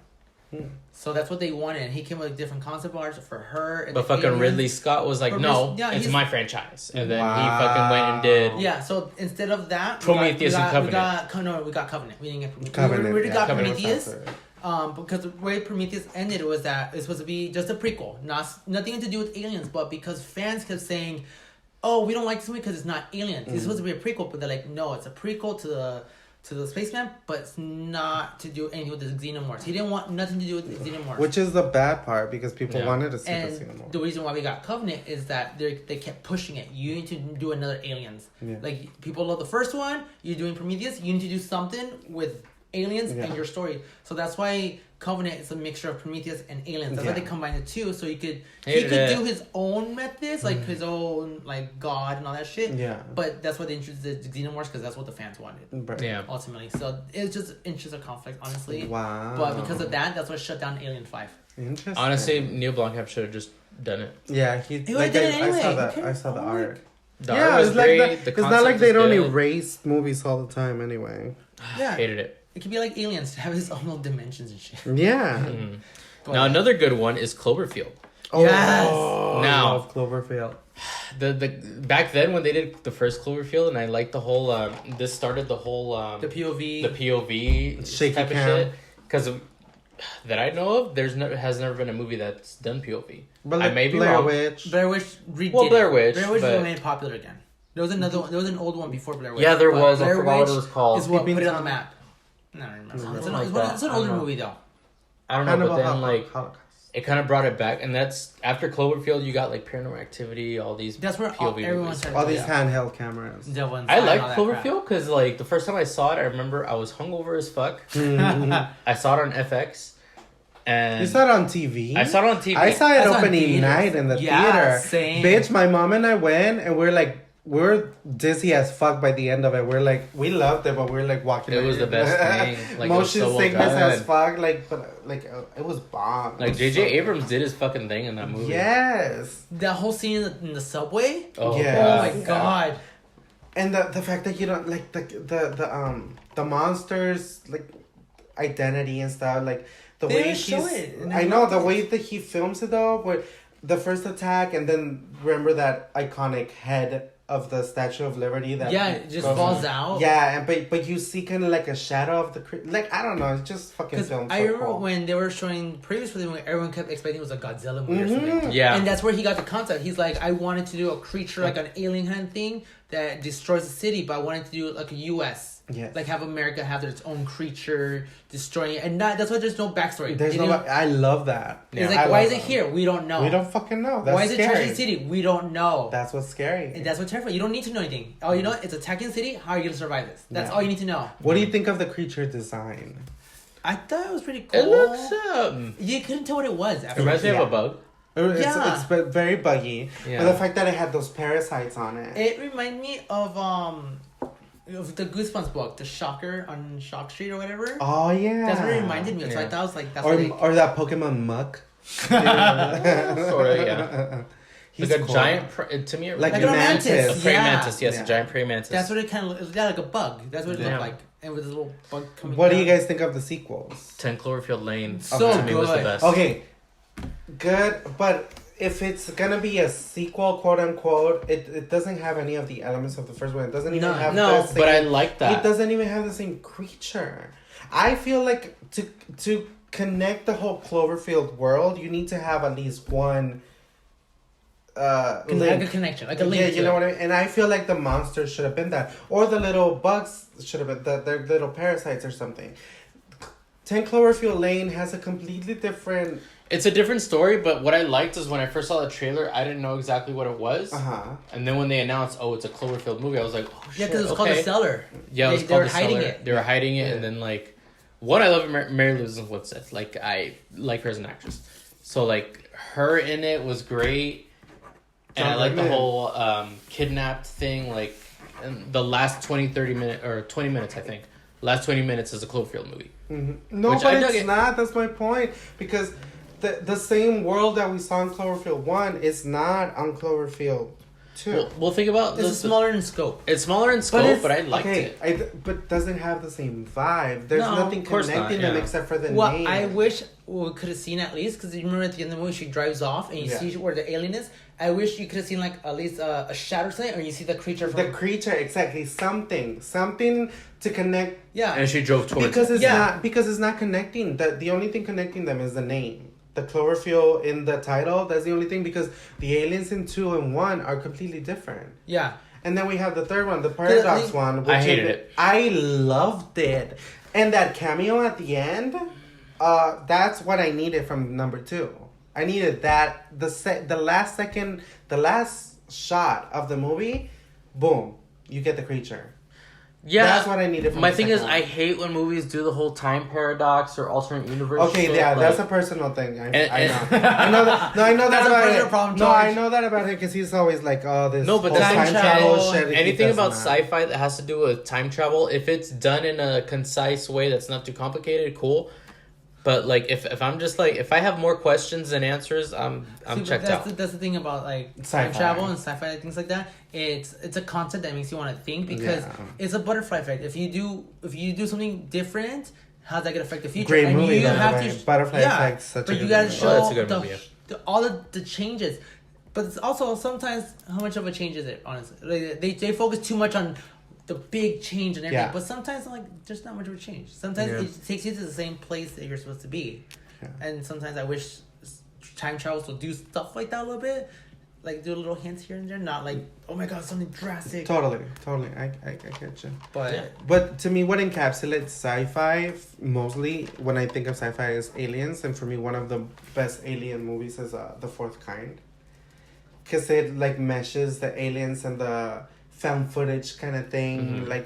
S1: So that's what they wanted, and he came with different concept arts for her. And
S3: but fucking aliens. Ridley Scott was like, no, it's my franchise, and then he fucking went and did.
S1: Yeah, so instead of that,
S3: Prometheus and Covenant.
S1: We got Covenant. We didn't get Prometheus.
S2: Covenant.
S1: We already got Prometheus. Because the way Prometheus ended was that it's supposed to be just a prequel, nothing to do with aliens, but because fans kept saying, "Oh, we don't like this movie because it's not aliens. It's supposed to be a prequel," but they're like, "No, it's a prequel to the Spaceman, but it's not to do anything with the Xenomorphs." He didn't want nothing to do with the Xenomorphs,
S2: which is the bad part because people wanted to see the Xenomorphs.
S1: The reason why we got Covenant is that they kept pushing it. You need to do another Aliens. Like, people love the first one. You're doing Prometheus. You need to do something with aliens and your story. So that's why Covenant is a mixture of Prometheus and aliens. That's why they combined the two. So he could do his own methods, like his own like God and all that shit. Yeah. But that's why they introduced the Xenomorphs, because that's what the fans wanted. Yeah. Ultimately, so it's just interest of conflict, honestly. Wow. But because of that, that's what shut down Alien 5.
S2: Interesting.
S3: Honestly, Neil Blomkamp should have just done it.
S2: Yeah, he like did it anyway. I saw the art.
S3: The art was great.
S2: It's not like they don't erase movies all the time anyway.
S1: Yeah.
S3: Hated it.
S1: It could be like Aliens, to have his own little dimensions and shit.
S2: Yeah.
S3: Now another good one is Cloverfield.
S2: Oh, yes. Now, I love Cloverfield.
S3: The back then when they did the first Cloverfield, and I liked the whole. This started the whole.
S1: The POV.
S3: The POV
S2: shaky
S3: type
S2: cam.
S3: of shit. Because that I know of, has never been a movie that's done POV.
S2: But like
S3: I may be
S2: Blair
S3: wrong.
S2: Witch.
S1: Blair Witch redid
S3: Blair Witch.
S1: Blair Witch was made popular again. There was another one. There was an old one before Blair Witch.
S3: Yeah, there was.
S1: Blair
S3: I forgot
S1: Witch
S3: what it was called.
S1: Is what put it on the map. No, I don't remember. It's an older movie though.
S3: I don't know, but then it kind of brought it back, and that's after Cloverfield. You got like Paranormal Activity, all these.
S1: That's where everyone started.
S2: All these handheld cameras.
S3: I like Cloverfield because like the first time I saw it, I remember I was hungover as fuck. I saw it on FX. And
S2: you saw it on TV?
S3: I saw it on TV.
S2: I saw it opening night in the theater.
S1: Same.
S2: Bitch, my mom and I went, and we're dizzy as fuck by the end of it. We're like, we loved it, but we're like walking.
S3: It was the best thing. Like,
S2: motion
S3: so
S2: sickness as fuck. Like, but like, it was bomb.
S3: Like J.J. Abrams did his fucking thing in that movie.
S2: Yes.
S1: That whole scene in the subway.
S2: Oh, yeah.
S1: Oh my god.
S2: And the fact that you don't like the monsters like identity and stuff, like the way I know the way that he films it though, where the first attack and then remember that iconic head of the Statue of Liberty that
S1: it just falls out.
S2: Yeah, and but you see kind of like a shadow of the like I don't know, it's just fucking filmed.
S1: I remember when they were showing previously, when everyone kept expecting it was a Godzilla movie or something.
S3: Yeah,
S1: and that's where he got the concept. He's like, I wanted to do a creature like an alien kind of thing that destroys the city, but I wanted to do it like a U.S.
S2: Yes.
S1: Like have America have its own creature destroying it, and that's why there's no backstory.
S2: There's no. I love that.
S1: It's like, why is it here? We don't know.
S2: We don't fucking know. That's
S1: why is
S2: scary.
S1: it trashing the city? We don't know.
S2: That's what's scary.
S1: And that's what's terrifying. You don't need to know anything. Oh, you know what? It's attacking the city. How are you gonna survive this? That's all you need to know.
S2: What do you think of the creature design?
S1: I thought it was pretty cool.
S3: It looks.
S1: You couldn't tell what it was.
S3: It reminds me of a bug.
S2: It's very buggy.
S3: Yeah.
S2: But the fact that it had those parasites on it.
S1: It reminded me of the Goosebumps book, The Shocker on Shock Street or whatever.
S2: Oh yeah.
S1: That's what it reminded me of. So I thought it was like that's
S2: or that Pokemon Muck.
S3: Sort of, yeah.
S2: He's
S3: like a
S2: cool.
S3: giant, to me,
S1: like a mantis.
S3: A praying mantis, yes, a giant praying mantis.
S1: That's what it kind of looked like a bug. That's what it looked like. And with this little bug coming
S2: What
S1: down.
S2: do you guys think of the sequels?
S3: 10 Cloverfield Lane,
S1: So
S3: to me, was the
S1: good.
S3: best.
S2: Okay, good, but if it's gonna be a sequel, quote unquote, it doesn't have any of the elements of the first one. It doesn't even have the same,
S3: but I like that.
S2: It doesn't even have the same creature. I feel like to connect the whole Cloverfield world, you need to have at least one
S1: like a connection, like a link.
S2: Yeah, you know what I mean? And I feel like the monsters should have been that. Or the little bugs should have been their little parasites or something. 10 Cloverfield Lane has a completely different...
S3: It's a different story, but what I liked is when I first saw the trailer, I didn't know exactly what it was.
S2: Uh-huh.
S3: And then when they announced, oh, it's a Cloverfield movie, I was like, oh, shit,
S1: yeah, because it was called The Cellar.
S3: Yeah, it was called The Cellar.
S1: They were hiding it.
S3: They were hiding it, and then, like... What I love of Mary Louise Woodstead, like, I like her as an actress. So, like, her in it was great. And I like the whole kidnapped thing, like, in the last 20 minutes, I think. Last 20 minutes is a Cloverfield movie.
S2: Mm-hmm. No, but it's not. That's my point. Because the same world that we saw in Cloverfield 1 is not on Cloverfield 2.
S3: Well, think about...
S1: It's smaller in scope.
S3: It's smaller in scope, but I liked it.
S2: But doesn't have the same vibe. There's nothing connecting them except for the name.
S1: Well, I wish we could have seen at least, because you remember at the end of the movie, she drives off and you see where the alien is. I wish you could have seen like at least a shadow sign, or you see the creature from...
S2: The creature, exactly. Something to connect.
S1: Yeah.
S3: And she drove towards
S2: because it's not connecting. The only thing connecting them is the name. The Cloverfield in the title, that's the only thing, because the aliens in 2 and 1 are completely different.
S1: Yeah.
S2: And then we have the third one, the Paradox one. Which
S3: I hated it.
S2: I loved it. And that cameo at the end, that's what I needed from number 2. I needed that. The last shot of the movie, boom, you get the creature.
S3: Yeah,
S2: that's what I needed. From
S3: my thing is, I hate when movies do the whole time paradox or alternate universe.
S2: Okay,
S3: shit.
S2: yeah,
S3: like,
S2: that's a personal thing. I know. I know that. No, I know that about it.
S1: Problem,
S2: no, I know that about him because he's always like, oh, this.
S3: No, but
S2: whole
S3: time travel
S2: shit.
S3: Anything about sci-fi that has to do with time travel, if it's done in a concise way that's not too complicated, cool. But like, if I'm just like, if I have more questions than answers, I'm checked out.
S1: That's the thing about like time travel and sci-fi and things like that. It's a concept that makes you want to think, because it's a butterfly effect. If you do something different, how's that gonna affect the future?
S2: Great movie, Butterfly Effect. Such a good
S1: you gotta
S2: movie.
S1: show all of the changes. But it's also sometimes how much of a change is it? Honestly, like, they focus too much on the big change and everything, but sometimes like there's not much of a change. Sometimes it takes you to the same place that you're supposed to be, and sometimes I wish time travels will do stuff like that a little bit, like do little hints here and there, not like, oh my god, something drastic.
S2: Totally, I get you.
S1: But
S2: to me, what encapsulates sci-fi mostly when I think of sci-fi is aliens, and for me, one of the best alien movies is The Fourth Kind, because it like meshes the aliens and the found footage kind of thing, like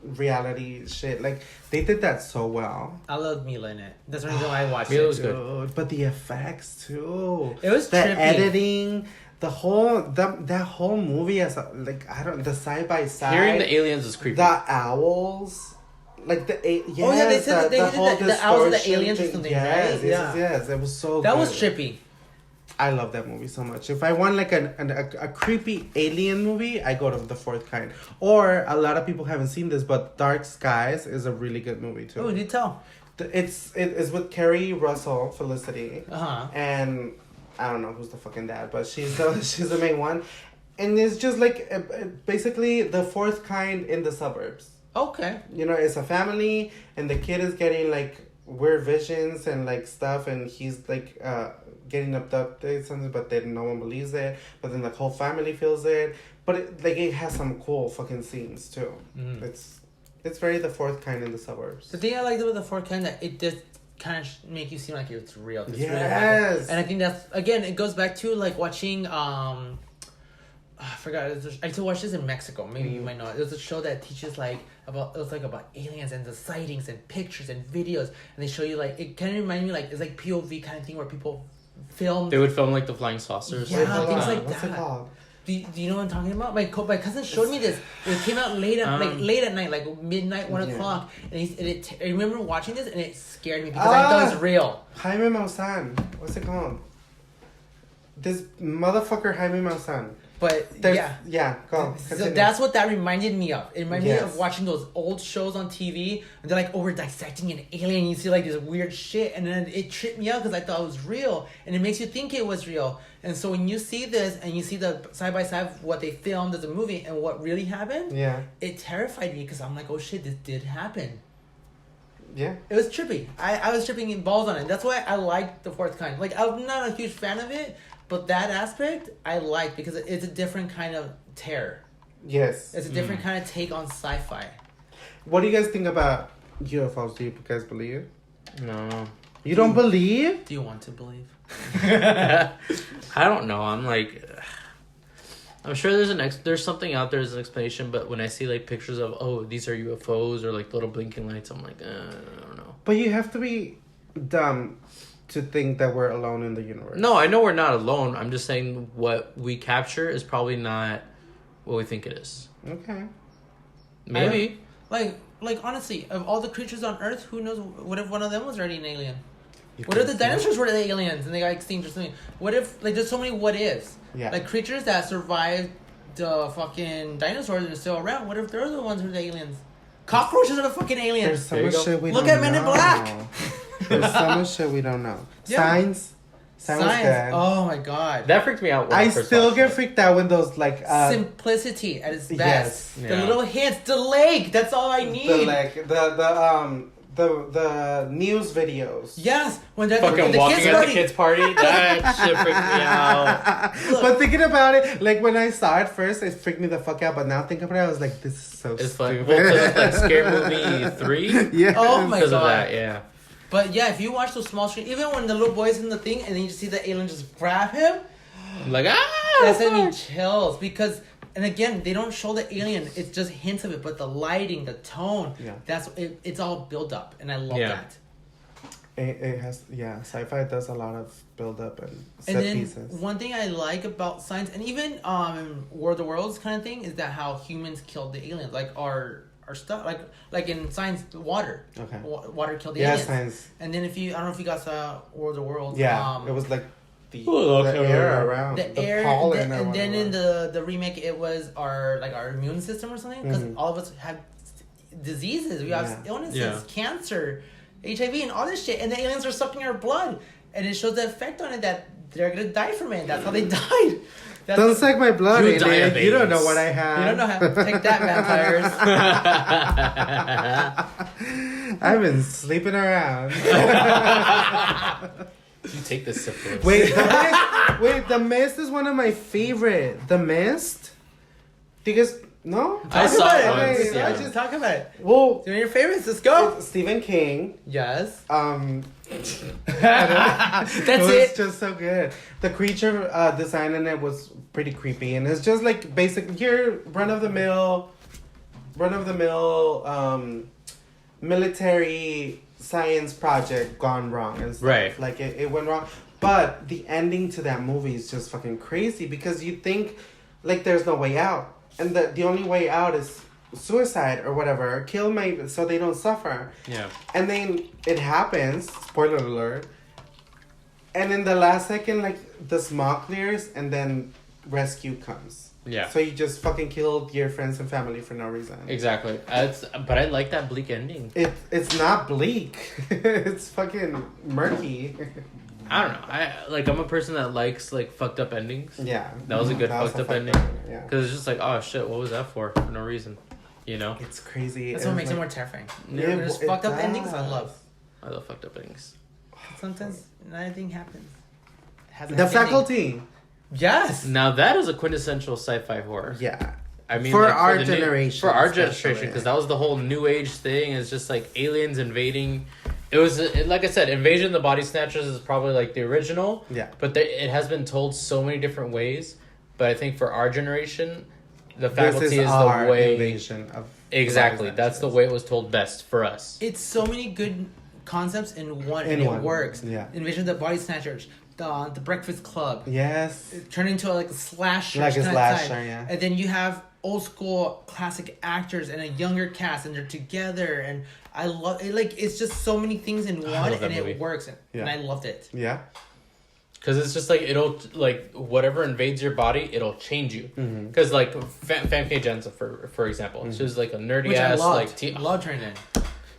S2: reality shit. Like they did that so well.
S1: I love Mila in it. That's the reason why I watched
S3: Mila
S1: it.
S3: was good.
S2: But the effects too.
S1: It was
S2: the
S1: trippy.
S2: Editing, the whole that whole movie as the side by side.
S3: Hearing the aliens is creepy.
S2: The owls. Like
S1: they said the owls are the aliens or something, right?
S2: Yes, it was so
S1: that
S2: good.
S1: was trippy.
S2: I love that movie so much. If I want like a creepy alien movie, I go to The Fourth Kind. Or a lot of people haven't seen this, but Dark Skies is a really good movie too.
S1: Oh, you tell.
S2: It's with Kerry Russell, Felicity,
S1: and
S2: I don't know who's the fucking dad, but she's the main one. And it's just like basically the fourth kind in the suburbs.
S1: Okay.
S2: You know, it's a family, and the kid is getting like weird visions and like stuff, and he's like getting abducted, something, but then no one believes it. But then the whole family feels it. But it has some cool fucking scenes too. Mm. It's very the fourth kind in the suburbs.
S1: The thing I liked about the fourth kind that it just kind of make you seem like it's real. It's
S2: yes.
S1: Really and I think that's again it goes back to like watching I forgot. I used to watch this in Mexico. Maybe you might know. It was a show that teaches like about aliens and the sightings and pictures and videos, and they show you like it kind of remind me like it's like POV kind of thing where people film.
S3: They would film like the flying saucers.
S1: Yeah, things like
S2: What's
S1: that.
S2: It called?
S1: Do you know what I'm talking about? My cousin showed me this. It came out late at night, like midnight, 1 o'clock, and I remember watching this and it scared me because I thought it was real.
S2: Jaime Maussan. What's it called? This motherfucker Jaime Maussan.
S1: But
S2: go.
S1: So that's what that reminded me of. It reminded me of watching those old shows on TV, and they're like, oh, we're dissecting an alien. You see like this weird shit, and then it tripped me out because I thought it was real, and it makes you think it was real. And so when you see this and you see the side by side of what they filmed as a movie and what really happened, it terrified me because I'm like, oh shit, this did happen.
S2: Yeah,
S1: it was trippy. I was tripping in balls on it. That's why I liked the fourth kind. Like I'm not a huge fan of it. But that aspect I like because it's a different kind of terror.
S2: Yes.
S1: It's a different kind of take on sci-fi.
S2: What do you guys think about UFOs? Do you guys believe?
S3: No.
S2: You don't believe?
S1: Do you want to believe?
S3: I don't know. I'm like... I'm sure there's something out there as an explanation, but when I see like pictures of, these are UFOs or like little blinking lights, I'm like, I don't know.
S2: But you have to be dumb to think that we're alone in the universe.
S3: No, I know we're not alone. I'm just saying what we capture is probably not what we think it is.
S2: Okay.
S3: Maybe.
S1: Like honestly, of all the creatures on Earth, who knows? What if one of them was already an alien? What if the dinosaurs were the aliens and they got extinct or something? What if like there's so many what ifs?
S2: Yeah.
S1: Like creatures that survived the fucking dinosaurs and are still around. What if they're the ones who are the aliens? Cockroaches are the fucking aliens.
S2: There's so much shit we
S1: Look
S2: don't
S1: at Men in
S2: know.
S1: Black.
S2: There's so much shit we don't know.
S1: Yeah.
S2: Signs was good.
S1: Oh my god.
S3: That freaked me out.
S2: I still get freaked out when those like
S1: simplicity at its best.
S2: Yes.
S1: The little hints, the lake. That's all I need.
S2: The lake, the news videos.
S1: Yes, when they're
S3: fucking
S1: the
S3: walking
S1: kids
S3: at
S1: party.
S3: the kids' party. That shit freaked me out.
S2: Look, but thinking about it, like when I saw it first, it freaked me the fuck out. But now thinking about it, I was like, this is so
S3: it's
S2: stupid.
S3: Well, it's like Scary Movie 3.
S2: Yeah.
S1: Oh my god.
S3: Because of that, yeah.
S1: But yeah, if you watch those small screen, even when the little boy's in the thing and then you see the alien just grab him,
S3: I'm like
S1: that's giving me chills because. And again, they don't show the alien. It's just hints of it, but the lighting, the tone, that's it. It's all build up, and I love that.
S2: It has, sci-fi does a lot of build up and set pieces.
S1: One thing I like about science, and even War of the Worlds kind of thing, is that how humans killed the aliens, like our stuff, like in science, water.
S2: Okay.
S1: Water killed the aliens.
S2: Science.
S1: And then I don't know if you guys saw War of the Worlds.
S2: Yeah, it was like. The
S3: air
S2: around
S1: the air,
S2: pollen
S1: and then in the remake it was our immune system or something because all of us have diseases, we have illnesses, cancer, HIV, and all this shit, and the aliens are sucking our blood, and it shows the effect on it that they're gonna die from it. That's how they died.
S2: Don't suck my blood,
S3: you
S2: You don't know what I have.
S1: You don't know how to take that,
S2: vampires. I've been sleeping around.
S3: You take the syphilis.
S2: Wait, The Mist is one of my favorite. The Mist? Because no,
S3: I saw it once.
S1: I just talk about it.
S2: Well,
S1: one of your favorites. Let's go.
S2: Stephen King.
S1: Yes.
S2: That's
S1: it.
S2: Was just so good. The creature design in it was pretty creepy, and it's just like basic. Your run of the mill, military science project gone wrong and stuff.
S3: Right.
S2: Like it went wrong. But the ending to that movie is just fucking crazy because you think like there's no way out. And the only way out is suicide or whatever. Kill so they don't suffer.
S3: Yeah.
S2: And then it happens, spoiler alert. And in the last second, like the smoke clears and then rescue comes.
S3: Yeah.
S2: So you just fucking killed your friends and family for no reason.
S3: Exactly. But I like that bleak ending.
S2: It's not bleak. It's fucking murky.
S3: I don't know. I'm a person that likes like fucked up endings.
S2: Yeah,
S3: that was a good fucked up ending.
S2: Yeah,
S3: because it's just like, oh shit, what was that for no reason,
S2: It's crazy.
S1: That's what makes it more terrifying.
S2: Yeah,
S1: There's fucked up endings. I love
S3: fucked up endings.
S1: Sometimes nothing happens.
S2: The Faculty.
S1: Yes.
S3: Now that is a quintessential sci-fi horror.
S2: Yeah.
S3: I mean,
S2: for our generation.
S3: For our generation, because that was the whole new age thing. It's just like aliens invading. It was, like I said, Invasion of the Body Snatchers is probably like the original.
S2: Yeah.
S3: But it has been told so many different ways. But I think for our generation, the Faculty is the way.
S2: Invasion of
S3: exactly. That's the way it was told best for us.
S1: It's so many good concepts in one, and it works.
S2: Yeah.
S1: Invasion of the Body Snatchers. The Breakfast Club.
S2: Yes.
S1: It turned into like a slasher.
S2: Like a slasher, yeah.
S1: And then you have old school classic actors and a younger cast, and they're together, and I love it. Like, it's just so many things in one, and
S3: movie.
S1: it works, and I loved it.
S2: Yeah.
S3: Because it's just like, it'll, like, whatever invades your body, it'll change you. Because, like, Famke Janssen, for example, she was like a nerdy ass, like,
S1: loved her in it.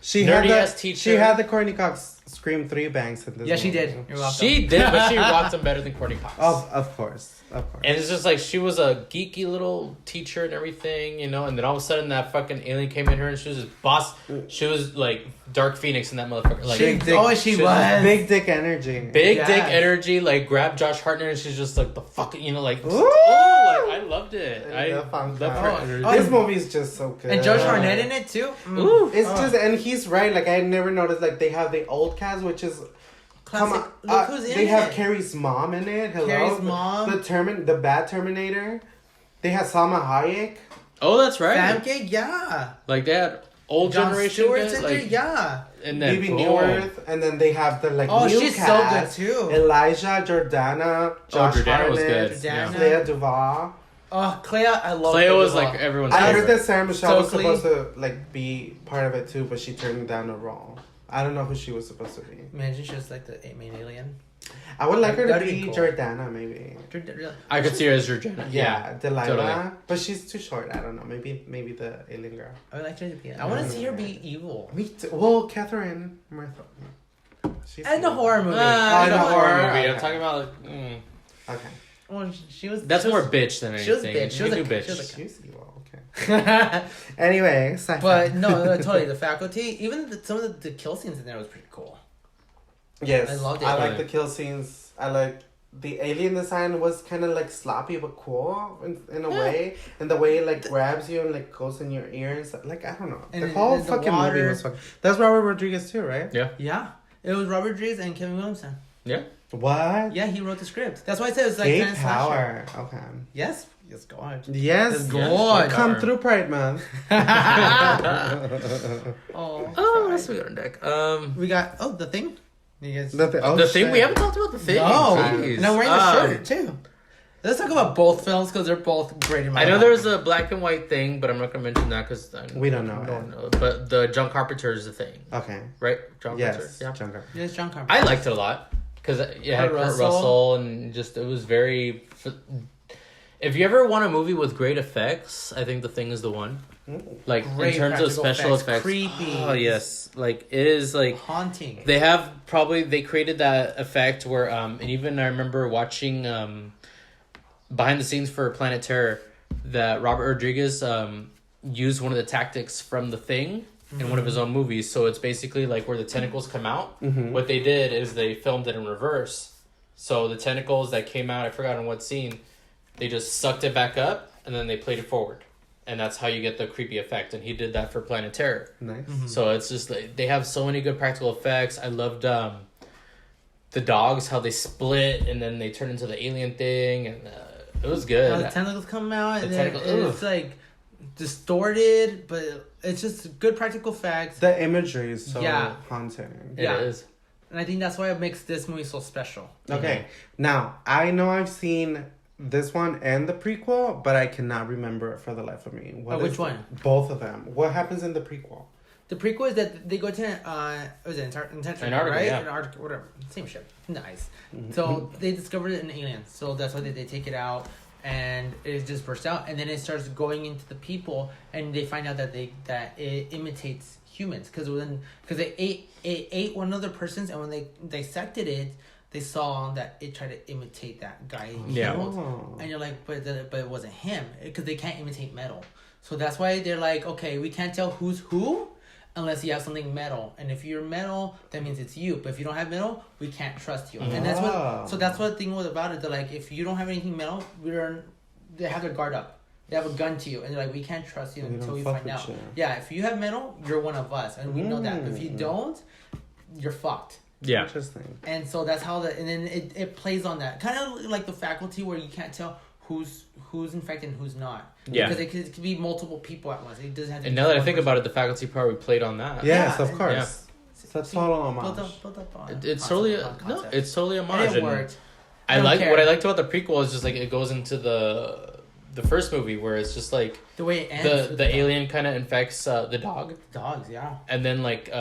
S2: She
S3: nerdy
S2: had
S3: ass teacher.
S2: She had the Courtney Cox Scream 3 bangs in this movie.
S1: She did. You're welcome.
S3: She did, but she rocked them better than Courtney Cox.
S2: Of course.
S3: And it's just like, she was a geeky little teacher and everything, and then all of a sudden that fucking alien came in her and she was this boss. She was like Dark Phoenix in that motherfucker. Like,
S1: she was.
S2: Big dick energy.
S3: Big dick energy, like, grabbed Josh Hartnett and she's just like, the fuck, like, I loved it. I loved her energy.
S2: This movie is just so good.
S1: And Josh Hartnett in it too.
S2: Ooh. It's just, and he's right, like, I never noticed, like, they have the old cast, which is...
S1: Classic. Look who's in it.
S2: They have Carrie's mom in it. Hello.
S1: Carrie's mom.
S2: The bad Terminator. They had Salma Hayek.
S3: Oh, that's right.
S1: Famke, yeah.
S3: Like, they had old
S1: John
S3: generation
S1: Stewart's in
S3: like,
S1: there, yeah.
S3: And then
S2: Phoebe Newirth, and then they have the new
S1: she's
S2: cast.
S1: so good too.
S2: Elijah, Jordana, Josh
S3: Jordana was
S2: Hartnett,
S3: good. Yeah.
S2: Clea Duvall.
S1: Oh, Clea, I love
S3: Clea was like everyone's
S2: I
S3: favorite.
S2: heard that Sarah Michelle was
S1: Stokely.
S2: supposed to like be part of it too, but she turned down the role. I don't know who she was supposed to be.
S1: Imagine she was like the main alien.
S2: I would like her to
S1: That'd
S2: be
S1: be cool.
S2: Jordana, maybe.
S3: I could see her as Jordana.
S2: Yeah, Delilah.
S3: totally.
S2: But she's too short. I don't know. Maybe the alien girl.
S1: I would like her to be. I want to see her be evil.
S2: Me too. Well, Catherine Murphy. She's
S1: And the horror movie.
S3: In a horror movie.
S2: Okay.
S3: I'm talking about
S2: Okay.
S1: Well, she was.
S3: That's more bitch than anything.
S1: She was bitch.
S3: She was a bitch.
S1: She was
S2: She's evil. Okay. Anyway, sci-fi.
S1: But no, totally. The Faculty, even some of the kill scenes in there was pretty cool.
S2: Yes,
S1: I loved it.
S2: I like the kill scenes. I like the alien design was kind of like sloppy but cool in a way, and the way it like grabs you and like goes in your ears. Like, I don't know.
S1: And
S2: the whole
S1: the
S2: fucking
S1: water.
S2: movie was fucking. That's Robert Rodriguez too, right?
S3: Yeah.
S1: Yeah, it was Robert Rodriguez and Kevin Williamson.
S3: Yeah.
S2: What?
S1: Yeah, he wrote the script. That's why I said it's like
S2: Gay
S1: kind of slasher.
S2: power. Okay.
S1: Yes, God.
S2: Yes,
S1: God.
S2: come through Pride Month.
S3: Oh, what else we got on deck?
S1: We got the Thing. You guys,
S3: The Thing. We haven't talked about the Thing.
S1: no,
S3: Jeez.
S1: and I'm wearing the shirt too. Let's talk about both films because they're both great in my
S3: I know
S1: mind.
S3: there was a black and white Thing, but I'm not gonna mention that because
S2: We don't know.
S3: But the John Carpenter is the Thing,
S2: Okay.
S3: right? John Carpenter.
S2: Yes.
S3: Yeah.
S2: John Carpenter.
S1: Yes, John Carpenter.
S3: I liked it a lot because it had Kurt Russell and just it was very. If you ever want a movie with great effects, I think The Thing is the one. Like
S1: Great
S3: in terms of
S1: practical
S3: special effects,
S1: creepy.
S3: Oh yes, like it is like
S1: haunting.
S3: They created that effect where and even I remember watching behind the scenes for Planet Terror that Robert Rodriguez used one of the tactics from The Thing in one of his own movies. So it's basically like where the tentacles come out.
S2: Mm-hmm.
S3: What they did is they filmed it in reverse. So the tentacles that came out, I forgot in what scene, they just sucked it back up and then they played it forward. And that's how you get the creepy effect. And he did that for Planet Terror.
S2: Nice.
S1: Mm-hmm.
S3: So it's just like, they have so many good practical effects. I loved the dogs, how they split and then they turn into the alien thing. And it was good.
S1: The tentacles come out and
S3: tentacles-
S1: it's like distorted, but it's just good practical effects.
S2: The imagery is so
S1: Yeah.
S2: haunting.
S3: It is.
S1: And I think that's why it makes this movie so special.
S2: Okay, now I know I've seen this one and the prequel, but I cannot remember it for the life of me.
S1: Which one?
S2: Both of them. What happens in the prequel?
S1: The prequel is that they go to was it Antarctica, right?
S3: yeah.
S1: Antarctica, whatever, same ship. Nice. So they discovered an alien, so that's why they take it out, and it just bursts out, and then it starts going into the people, and they find out that it imitates humans because it ate one other person's, and when they dissected it, they saw that it tried to imitate that guy.
S3: Yeah.
S1: And you're like, but it wasn't him because they can't imitate metal. So that's why they're like, okay, we can't tell who's who unless you have something metal. And if you're metal, that means it's you. But if you don't have metal, we can't trust you. And that's what the thing was about it. They're like, if you don't have anything metal, they have their guard up. They have a gun to you, and they're like, we can't trust you until we find out. Yeah, if you have metal, you're one of us, and we know that. But if you don't, you're fucked.
S3: Yeah.
S2: Interesting.
S1: And so that's how and then it plays on that. Kind of like the faculty where you can't tell who's infected and who's not.
S3: Yeah.
S1: Because it could be multiple people at once. It doesn't have to.
S3: And now that I think about it, the faculty probably played on that.
S2: Yes, of course.
S3: Yeah.
S2: That's total homage.
S1: Built up on
S3: It's totally it's totally a homage.
S1: And it worked.
S3: What I liked about the prequel is just like it goes into the first movie where it's just like
S1: the way it ends.
S3: The alien kind of infects the dog.
S1: Dogs, yeah.
S3: And then like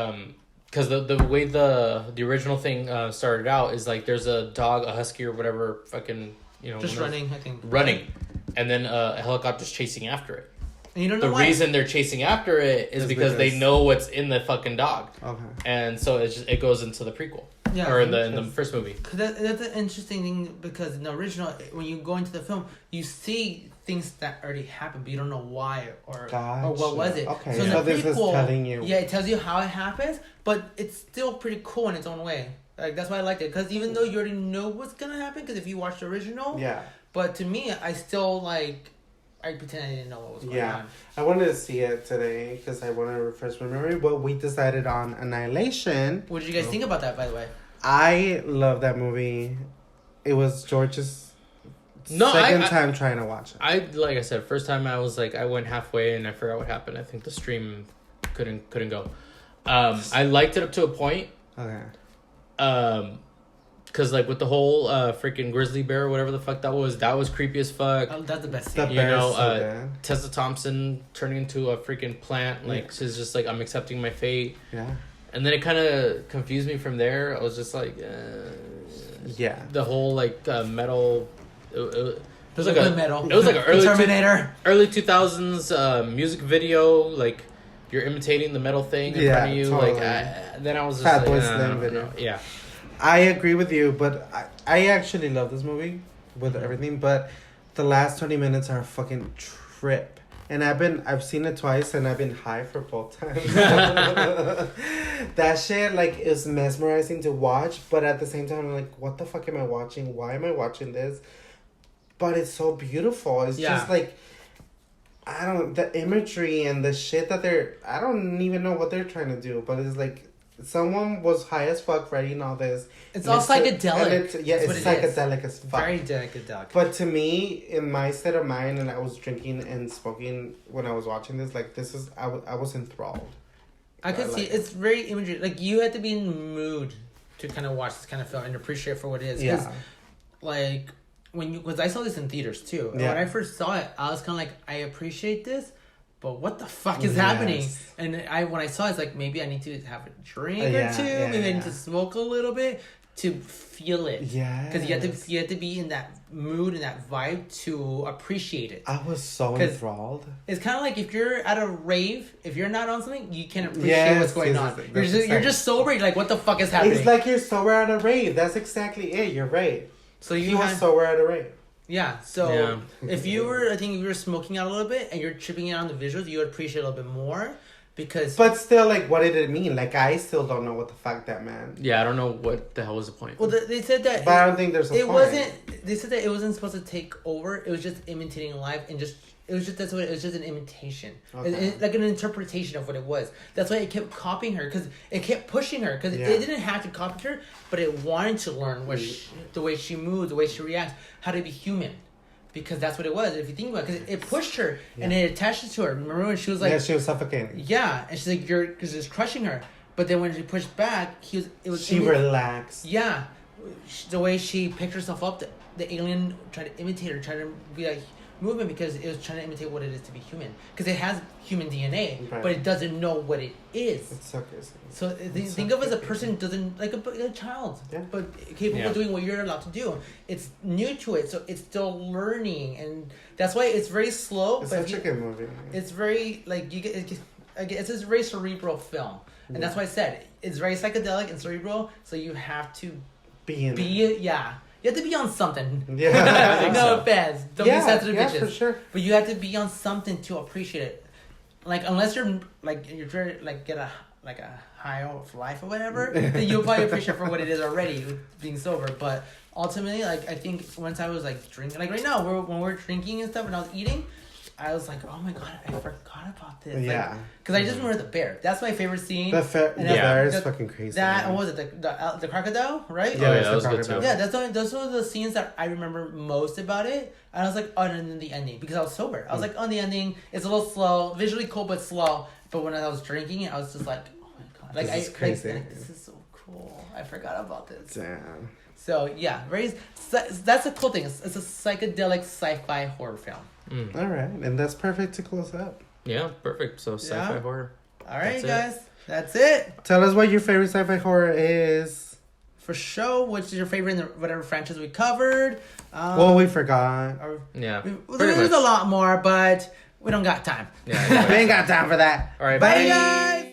S3: because the way the original thing started out is like there's a dog, a husky or whatever, fucking
S1: just running, I think.
S3: Running, and then a helicopter's chasing after it.
S1: And you don't know
S3: the reason they're chasing after it is because they know what's in the fucking dog.
S2: Okay.
S3: And so it goes into the prequel.
S1: Yeah,
S3: or in the first movie.
S1: Cause that's an interesting thing because in the original, when you go into the film, you see things that already happened, but you don't know why or what was it.
S2: Okay,
S1: so in
S2: so
S1: the
S2: this is telling you.
S1: Yeah, it tells you how it happens, but it's still pretty cool in its own way. Like that's why I liked it because even though you already know what's gonna happen, because if you watch the original,
S2: yeah.
S1: But to me, I still I pretend I didn't know what was going on.
S2: I wanted to see it today because I want to refresh my memory, but we decided on Annihilation.
S1: What did you guys think about that, by the way?
S2: I love that movie. It was George's second time trying to watch it.
S3: Like I said, first time I was like, I went halfway and I forgot what happened. I think the stream couldn't go. I liked it up to a point.
S2: Okay.
S3: Because like with the whole freaking grizzly bear or whatever the fuck that was creepy as fuck.
S1: Oh, that's the best scene.
S3: Tessa Thompson turning into a freaking plant. Like she's just like, I'm accepting my fate.
S2: Yeah.
S3: And then it kind of confused me from there. I was just like,
S2: yeah.
S3: The whole like metal. It was like
S1: metal.
S3: It was like an early
S1: 2000s
S3: music video. Like you're imitating the metal thing in front of you.
S2: Totally.
S3: Like then I was just
S2: Fatboy Slim video.
S3: Yeah.
S2: I agree with you, but I actually love this movie with everything, but the last 20 minutes are a fucking trip. And I've seen it twice and I've been high for both times. That shit is mesmerizing to watch, but at the same time I'm like, what the fuck am I watching? Why am I watching this? But it's so beautiful. It's just the imagery and the shit that I don't even know what they're trying to do, but it's like someone was high as fuck writing all this.
S1: It's all psychedelic.
S2: It's psychedelic as fuck.
S1: Very psychedelic.
S2: But to me, in my state of mind, and I was drinking and smoking when I was watching this, I was enthralled.
S1: I could see it's very imagery. Like you had to be in the mood to kind of watch this kind of film and appreciate it for what it is.
S2: Yeah.
S1: Because I saw this in theaters too. And when I first saw it, I was kind of like, I appreciate this. But what the fuck is happening? And when I saw it, it's like, maybe I need to have a drink or two. Maybe I need to smoke a little bit to feel it. Yeah. Because you have to be in that mood and that vibe to appreciate it.
S2: I was so enthralled.
S1: It's kind of like if you're at a rave, if you're not on something, you can't appreciate what's going on. You're just sober. You're like, what the fuck is happening?
S2: It's like you're sober at a rave. That's exactly it. You're right.
S1: So
S2: he was sober at a rave.
S1: Yeah, so if you were smoking out a little bit and you're tripping out on the visuals, you would appreciate it a little bit more because...
S2: But still, what did it mean? I still don't know what the fuck that meant.
S3: Yeah, I don't know what the hell was the point.
S1: Well, they said that...
S2: But I don't think there's a point.
S1: They said that it wasn't supposed to take over. It was just imitating life and just... It was just an imitation. Okay. Like an interpretation of what it was. That's why it kept copying her, because it kept pushing her, because it didn't have to copy her, but it wanted to learn the way she moves, the way she reacts, how to be human. Because that's what it was, if you think about it. Because it pushed her, and it attached to her. Remember when she was like...
S2: Yeah, she was suffocating.
S1: Yeah, and she's like, because it's crushing her. But then when she pushed back, she
S2: relaxed.
S1: Yeah. The way she picked herself up, the alien tried to imitate her, tried to be like... movement because it was trying to imitate what it is to be human because it has human DNA but it doesn't know what it is.
S2: It's so crazy.
S1: So think of it as a person doesn't like a child but capable of doing what you're allowed to do. It's new to it, so it's still learning, and that's why it's very slow.
S2: It's such a good movie.
S1: It's very it's a very cerebral film, and that's why I said it's very psychedelic and cerebral. So you have to Yeah. You have to be on something.
S2: Yeah.
S1: No offense. Don't be sensitive bitches.
S2: Yeah, for sure.
S1: But you have to be on something to appreciate it. Like, unless you're very, like, get a high of life or whatever, then you'll probably appreciate it for what it is already, being sober. But ultimately, like, I think once I was, like, drinking, like, right now, when we're drinking and stuff, and I was eating, I was like, oh my god, I forgot about this.
S2: Yeah.
S1: Because I just remember the bear. That's my favorite scene.
S2: The bear is fucking crazy.
S1: What was it? The crocodile, right?
S3: Yeah, that was good too.
S1: Yeah, those were the scenes that I remember most about it. And I was like, oh, and then the ending, because I was sober. I was like, the ending, it's a little slow, visually cool, but slow. But when I was drinking it, I was just like, oh my god. Like,
S2: this is crazy.
S1: This is so cool. I forgot about this.
S2: Damn.
S1: So, yeah, that's a cool thing. It's a psychedelic sci-fi horror film.
S2: All right, and that's perfect to close up.
S3: Yeah, perfect. So sci-fi horror.
S1: All right, guys, that's it.
S2: Tell us what your favorite sci-fi horror is.
S1: For sure, which is your favorite in the whatever franchise we covered?
S2: Well, we forgot.
S1: There's a lot more, but we don't got time.
S3: Yeah,
S2: we ain't got time for that.
S3: All right,
S1: bye guys.